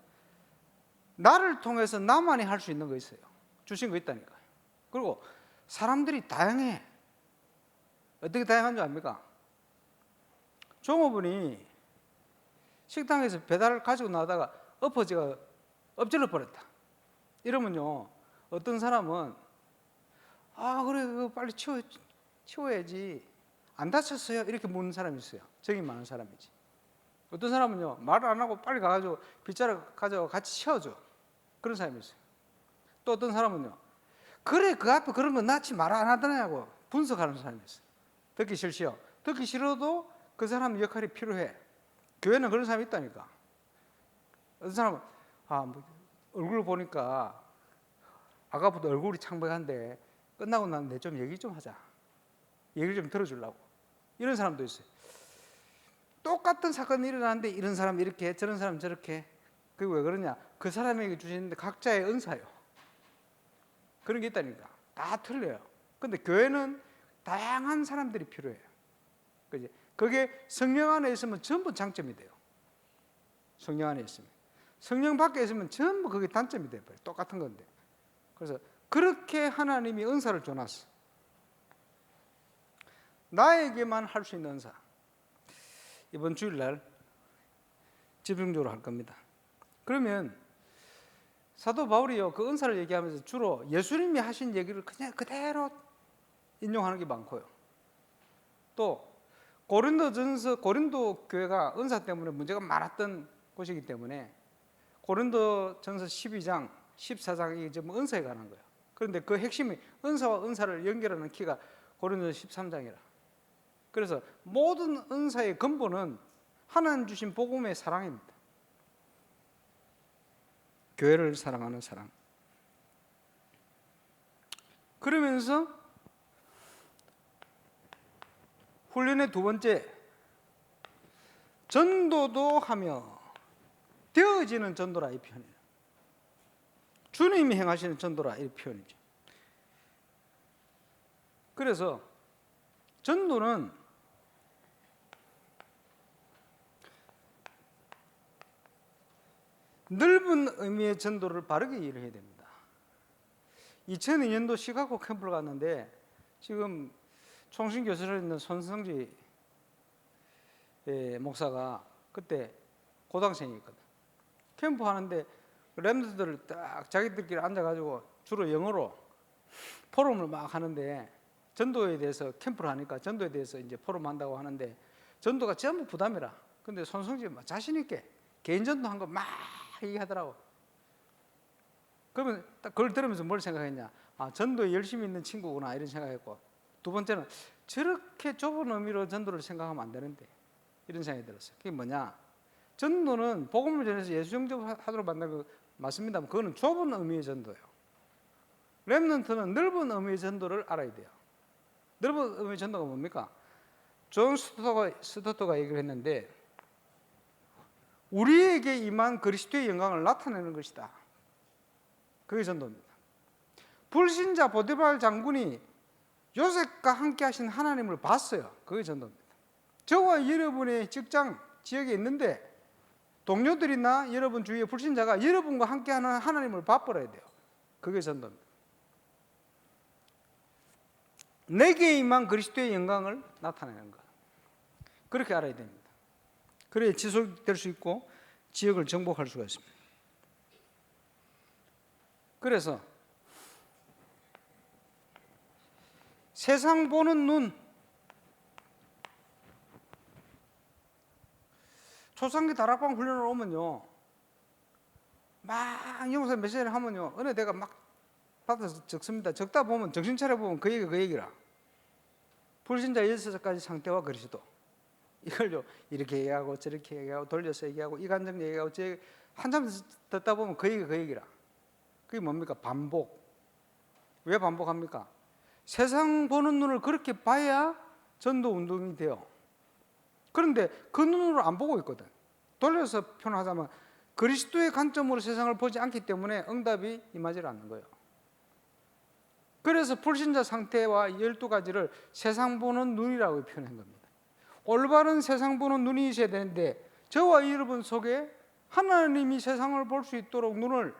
나를 통해서 나만이 할 수 있는 거 있어요. 주신 거 있다니까요. 그리고 사람들이 다양해. 어떻게 다양한 줄 압니까? 종업원이 식당에서 배달을 가지고 나다가 엎어지가 엎질러 버렸다. 이러면요, 어떤 사람은 그래 그거 빨리 치워야지. 안 다쳤어요? 이렇게 묻는 사람이 있어요. 정이 많은 사람이지. 어떤 사람은요, 말 안 하고 빨리 가가지고 빗자루 가져가 같이 치워줘. 그런 사람이 있어요. 또 어떤 사람은요, 그래 그 앞에 그런 거 낫지 말 안 하더냐고 분석하는 사람이 있어요. 듣기 싫지요. 듣기 싫어도 그 사람 역할이 필요해. 교회는 그런 사람이 있다니까. 어떤 사람은 뭐 얼굴 보니까 아까부터 얼굴이 창백한데 끝나고 나는데 좀 얘기 좀 하자. 얘기를 좀 들어주려고. 이런 사람도 있어요. 똑같은 사건이 일어나는데 이런 사람 이렇게 저런 사람 저렇게. 그게 왜 그러냐? 그 사람에게 주시는데 각자의 은사요. 그런 게 있다니까. 다 틀려요. 근데 교회는 다양한 사람들이 필요해요. 그지? 그게 성령 안에 있으면 전부 장점이 돼요. 성령 안에 있으면. 성령 밖에 있으면 전부 그게 단점이 돼버려요. 똑같은 건데. 그래서 그렇게 하나님이 은사를 줘놨어. 나에게만 할 수 있는 은사. 이번 주일날 집중적으로 할 겁니다. 그러면 사도 바울이요, 그 은사를 얘기하면서 주로 예수님이 하신 얘기를 그냥 그대로 인용하는 게 많고요. 또 고린도 교회가 은사 때문에 문제가 많았던 곳이기 때문에 고린도전서 12장, 14장이 이제 은사에 관한 거예요. 그런데 그 핵심이 은사와 은사를 연결하는 키가 고린도전서 13장이라. 그래서 모든 은사의 근본은 하나님 주신 복음의 사랑입니다. 교회를 사랑하는 사랑. 그러면서 훈련의 두 번째, 전도도 하며 되어지는 전도라 이 표현이에요. 주님이 행하시는 전도라 이 표현이죠. 그래서 전도는 넓은 의미의 전도를 바르게 이해해야 됩니다. 2002년도 시카고 캠프를 갔는데 지금 총신교수로 있는 손성지 목사가 그때 고등학생이었거든. 캠프 하는데 랩런트들을 딱 자기들끼리 앉아가지고 주로 영어로 포럼을 막 하는데 전도에 대해서 캠프를 하니까 전도에 대해서 이제 포럼 한다고 하는데 전도가 전부 부담이라. 근데 손성지 자신 있게 개인 전도한 거 막 얘기하더라고. 그러면 딱 그걸 들으면서 뭘 생각했냐? 전도에 열심히 있는 친구구나 이런 생각했고, 두 번째는 저렇게 좁은 의미로 전도를 생각하면 안 되는데 이런 생각이 들었어요. 그게 뭐냐? 전도는 복음을 전해서 예수 영접하도록 만든 거 맞습니다만 그거는 좁은 의미의 전도예요. 렘넌트는 넓은 의미의 전도를 알아야 돼요. 넓은 의미의 전도가 뭡니까? 존 스토터가 얘기를 했는데 우리에게 임한 그리스도의 영광을 나타내는 것이다. 그게 전도입니다. 불신자 보디발 장군이 요셉과 함께 하신 하나님을 봤어요. 그게 전도입니다. 저와 여러분의 직장 지역에 있는데 동료들이나 여러분 주위의 불신자가 여러분과 함께하는 하나님을 봐버려야 돼요. 그게 전도입니다. 내게 임한 그리스도의 영광을 나타내는 것. 그렇게 알아야 됩니다. 그래야 지속될 수 있고 지역을 정복할 수가 있습니다. 그래서 세상 보는 눈, 초창기 다락방 훈련을 오면요, 막 영사 메시지를 하면요, 은혜대가 막 받아서 적습니다. 적다 보면 정신 차려 보면 그 얘기라. 불신자 6가지 상태와 그리스도. 이걸요 이렇게 얘기하고 저렇게 얘기하고 돌려서 얘기하고 이 감정 얘기하고 한참 듣다 보면 그 얘기라. 그게 뭡니까? 반복. 왜 반복합니까? 세상 보는 눈을 그렇게 봐야 전도 운동이 돼요. 그런데 그 눈으로 안 보고 있거든. 돌려서 표현하자면 그리스도의 관점으로 세상을 보지 않기 때문에 응답이 임하지 않는 거예요. 그래서 불신자 상태와 12가지를 세상 보는 눈이라고 표현한 겁니다. 올바른 세상 보는 눈이 있어야 되는데 저와 여러분 속에 하나님이 세상을 볼 수 있도록 눈을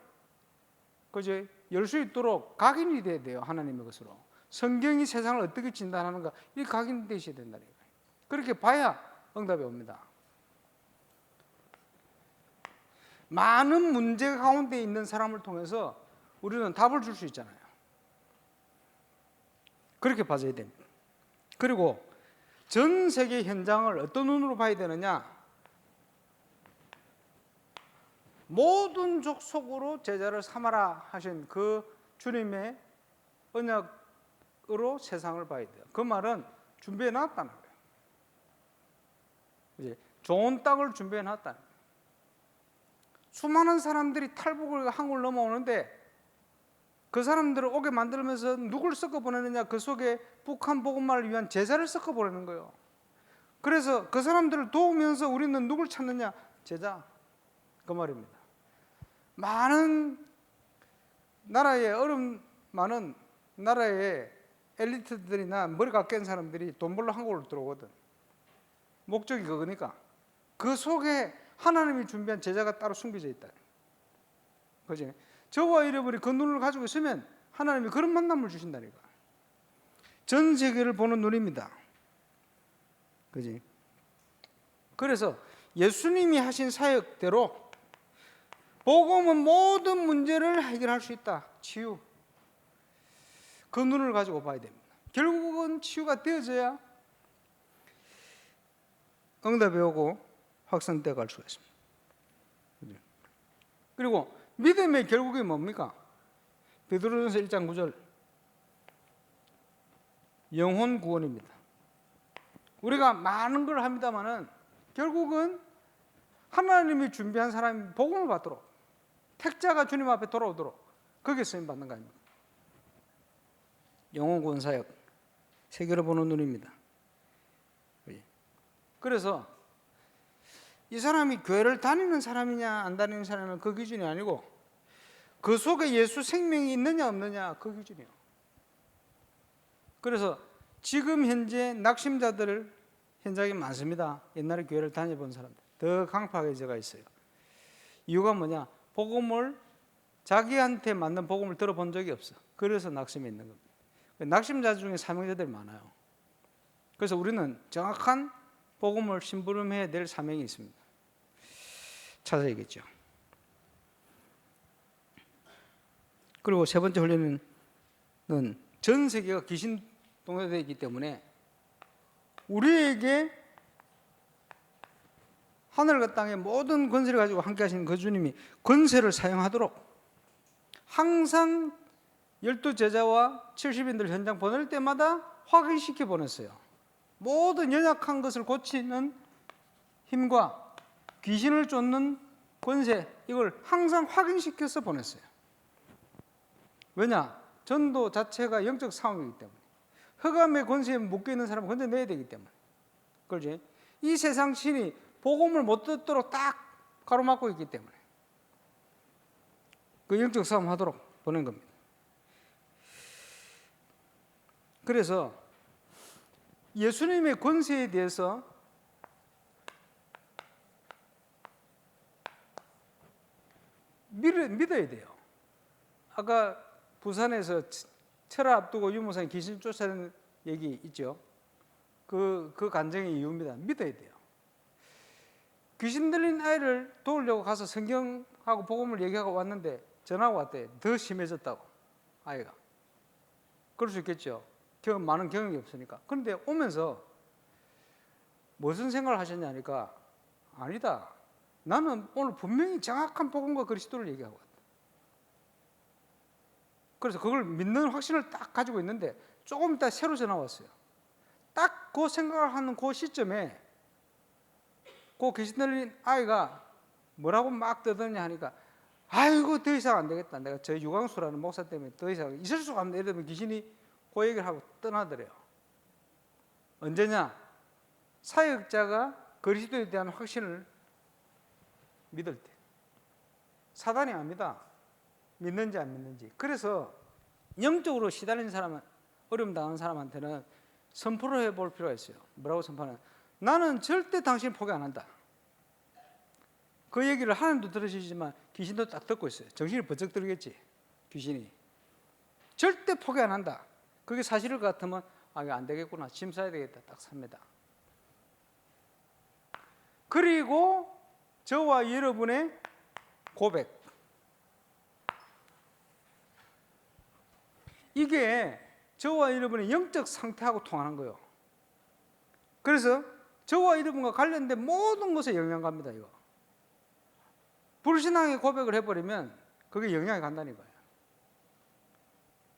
열 수 있도록 각인이 돼야 돼요. 하나님의 것으로. 성경이 세상을 어떻게 진단하는가 이 각인되셔야 된다는 거예요. 그렇게 봐야 응답이 옵니다. 많은 문제 가운데 있는 사람을 통해서 우리는 답을 줄 수 있잖아요. 그렇게 봐줘야 됩니다. 그리고 전 세계 현장을 어떤 눈으로 봐야 되느냐? 모든 족속으로 제자를 삼아라 하신 그 주님의 언약으로 세상을 봐야 돼요. 그 말은 준비해 놨다는 거예요. 이제 좋은 땅을 준비해 놨다는 거예요. 수많은 사람들이 탈북을 한국을 넘어오는데 그 사람들을 오게 만들면서 누굴 섞어 보내느냐? 그 속에 북한 복음화를 위한 제자를 섞어 보내는 거예요. 그래서 그 사람들을 도우면서 우리는 누굴 찾느냐? 제자. 그 말입니다. 많은 나라의 많은 나라의 엘리트들이나 머리가 깬 사람들이 돈 벌러 한국으로 들어오거든. 목적이 그거니까. 그 속에 하나님이 준비한 제자가 따로 숨겨져 있다. 그지? 저와 여러분이 그 눈을 가지고 있으면 하나님이 그런 만남을 주신다니까. 전 세계를 보는 눈입니다. 그지? 그래서 예수님이 하신 사역대로 복음은 모든 문제를 해결할 수 있다. 치유. 그 눈을 가지고 봐야 됩니다. 결국은 치유가 되어져야 응답이 오고 확산되어 갈 수가 있습니다. 그리고 믿음의 결국이 뭡니까? 베드로전서 1장 9절 영혼 구원입니다. 우리가 많은 걸 합니다마는 결국은 하나님이 준비한 사람이 복음을 받도록 택자가 주님 앞에 돌아오도록 거기에 쓰임 받는 거 아닙니까? 영혼 구원 사역 세계로 보는 눈입니다. 그래서 이 사람이 교회를 다니는 사람이냐 안 다니는 사람은 그 기준이 아니고 그 속에 예수 생명이 있느냐 없느냐 그 기준이에요. 그래서 지금 현재 낙심자들 현장이 많습니다. 옛날에 교회를 다녀본 사람들 더 강팍하게 제가 있어요. 이유가 뭐냐? 복음을 자기한테 맞는 복음을 들어본 적이 없어. 그래서 낙심이 있는 겁니다. 낙심자 중에 사명자들이 많아요. 그래서 우리는 정확한 복음을 심부름해야 될 사명이 있습니다. 찾아야겠죠. 그리고 세 번째 훈련은 전 세계가 귀신 동요되어 있기 때문에 우리에게 하늘과 땅의 모든 권세를 가지고 함께 하시는 그 주님이 권세를 사용하도록 항상 12제자와 70인들 현장 보낼 때마다 확인시켜 보냈어요. 모든 연약한 것을 고치는 힘과 귀신을 쫓는 권세 이걸 항상 확인시켜서 보냈어요. 왜냐? 전도 자체가 영적 상황이기 때문에 흑암의 권세에 묶여있는 사람은 건져내야 되기 때문에 그렇지? 이 세상 신이 복음을 못 듣도록 딱 가로막고 있기 때문에 그 영적 싸움 하도록 보낸 겁니다. 그래서 예수님의 권세에 대해서 믿어야 돼요. 아까 부산에서 철화 앞두고 유모사님 귀신 쫓아내는 얘기 있죠. 그 간증의 이유입니다. 믿어야 돼요. 귀신 들린 아이를 도우려고 가서 성경하고 복음을 얘기하고 왔는데 전화가 왔대요. 더 심해졌다고 아이가. 그럴 수 있겠죠. 많은 경험이 없으니까. 그런데 오면서 무슨 생각을 하셨냐니까 아니다. 나는 오늘 분명히 정확한 복음과 그리스도를 얘기하고 왔다. 그래서 그걸 믿는 확신을 딱 가지고 있는데 조금 이따 새로 전화 왔어요. 딱 그 생각을 하는 그 시점에 그 귀신 들린 아이가 뭐라고 막 떠드냐 하니까 아이고 더 이상 안 되겠다. 내가 저 유광수라는 목사 때문에 더 이상 있을 수가 없네. 이러면 귀신이 그 얘기를 하고 떠나더래요. 언제냐? 사역자가 그리스도에 대한 확신을 믿을 때. 사단이 압니다. 믿는지 안 믿는지. 그래서 영적으로 시달린 사람은 어려움 당한 사람한테는 선포를 해볼 필요가 있어요. 뭐라고 선포하냐? 나는 절대 당신 포기 안 한다. 그 얘기를 하나님도 들으시지만 귀신도 딱 듣고 있어요. 정신이 번쩍 들겠지. 귀신이. 절대 포기 안 한다. 그게 사실일 것 같으면 아, 이거 안 되겠구나. 짐 싸야 되겠다. 딱 삽니다. 그리고 저와 여러분의 고백. 이게 저와 여러분의 영적 상태하고 통하는 거예요. 그래서 저와 여러분과 관련된 모든 것에 영향 갑니다. 이거 불신앙의 고백을 해버리면 그게 영향이 간다는 거예요.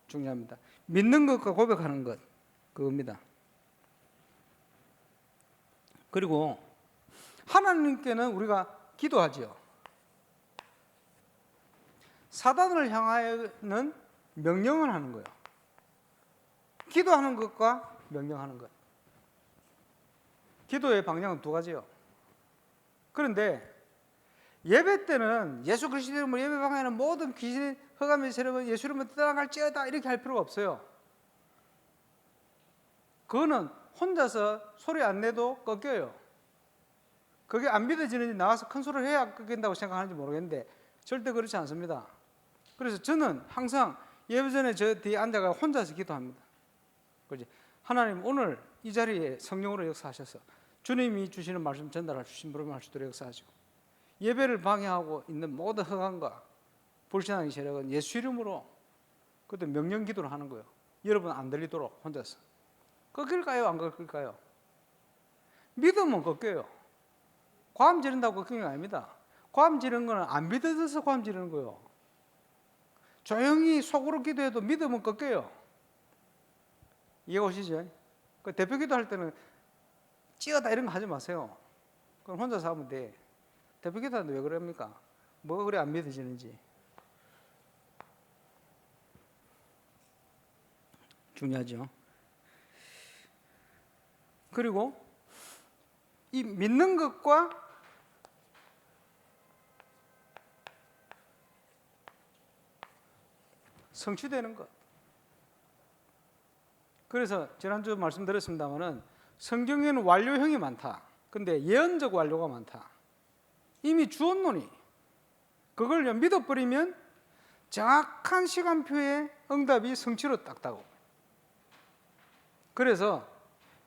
중요합니다. 믿는 것과 고백하는 것, 그겁니다. 그리고 하나님께는 우리가 기도하지요. 사단을 향하여는 명령을 하는 거예요. 기도하는 것과 명령하는 것. 기도의 방향은 두 가지요. 그런데 예배 때는 예수 그리스도 이름으로 예배 방해하는 모든 귀신 흑암의 세력은 예수 이름으로 떠나갈지어다 이렇게 할 필요가 없어요. 그거는 혼자서 소리 안 내도 꺾여요. 그게 안 믿어지는지 나와서 큰 소리를 해야 꺾인다고 생각하는지 모르겠는데 절대 그렇지 않습니다. 그래서 저는 항상 예배 전에 저 뒤에 앉아가 혼자서 기도합니다. 그렇지? 하나님 오늘 이 자리에 성령으로 역사하셔서 주님이 주시는 말씀 전달할 수 심부름할 수 있도록 역사하시고 예배를 방해하고 있는 모든 흑암과 불신앙의 세력은 예수 이름으로 그것도 명령 기도를 하는 거예요. 여러분 안 들리도록 혼자서. 꺾일까요? 안 꺾일까요? 믿으면 꺾여요. 고함 지른다고 꺾이는 게 아닙니다. 고함 지르는 거는 안 믿어져서 고함 지르는 거예요. 조용히 속으로 기도해도 믿으면 꺾여요. 이해 오시죠? 그 대표 기도할 때는 찌어다 이런 거 하지 마세요. 그럼 혼자서 하면 돼. 대표 기도하는데 왜 그럽니까? 뭐가 그래 안 믿어지는지. 중요하죠. 그리고 이 믿는 것과 성취되는 것. 그래서 지난주 말씀드렸습니다마는 성경에는 완료형이 많다. 근데 예언적 완료가 많다. 이미 주었노니 그걸 믿어버리면 정확한 시간표에 응답이 성취로 딱다고. 그래서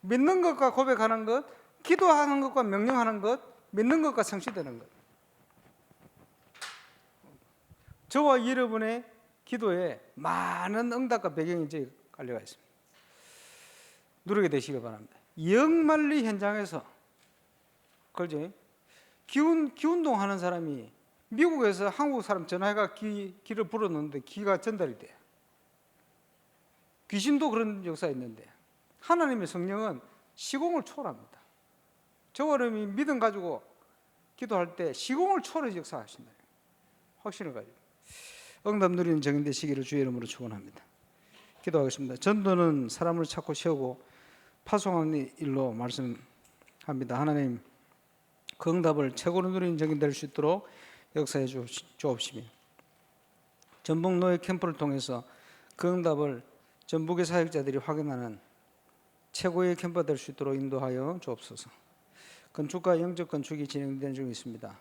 믿는 것과 고백하는 것, 기도하는 것과 명령하는 것, 믿는 것과 성취되는 것. 저와 여러분의 기도에 많은 응답과 배경이 깔려가 있습니다. 누리게 되시기 바랍니다. 영만리 현장에서 그렇죠? 기운동 하는 사람이 미국에서 한국 사람 전화해가 기를 불어넣는데 기가 전달이 돼. 귀신도 그런 역사가 있는데 하나님의 성령은 시공을 초월합니다. 저 사람이 믿음 가지고 기도할 때 시공을 초월해서 역사하신다. 확신을 가지고 응답 누리는 정인 되시기를 주의 이름으로 축원합니다. 기도하겠습니다. 전도는 사람을 찾고 세우고 파송하는 일로 말씀합니다. 하나님 그 응답을 최고로 누리는 정인 될 수 있도록 역사해 주옵시며 전북 노예 캠프를 통해서 그 응답을 전북의 사역자들이 확인하는 최고의 캠프가 될 수 있도록 인도하여 주옵소서. 건축과 영적 건축이 진행되는 중에 있습니다.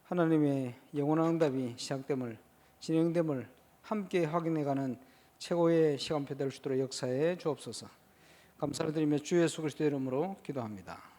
하나님의 영원한 응답이 시작됨을 진행됨을 함께 확인해가는 최고의 시간표 될 수 있도록 역사해 주옵소서. 감사를 드리며 주 예수 그리스도의 이름으로 기도합니다.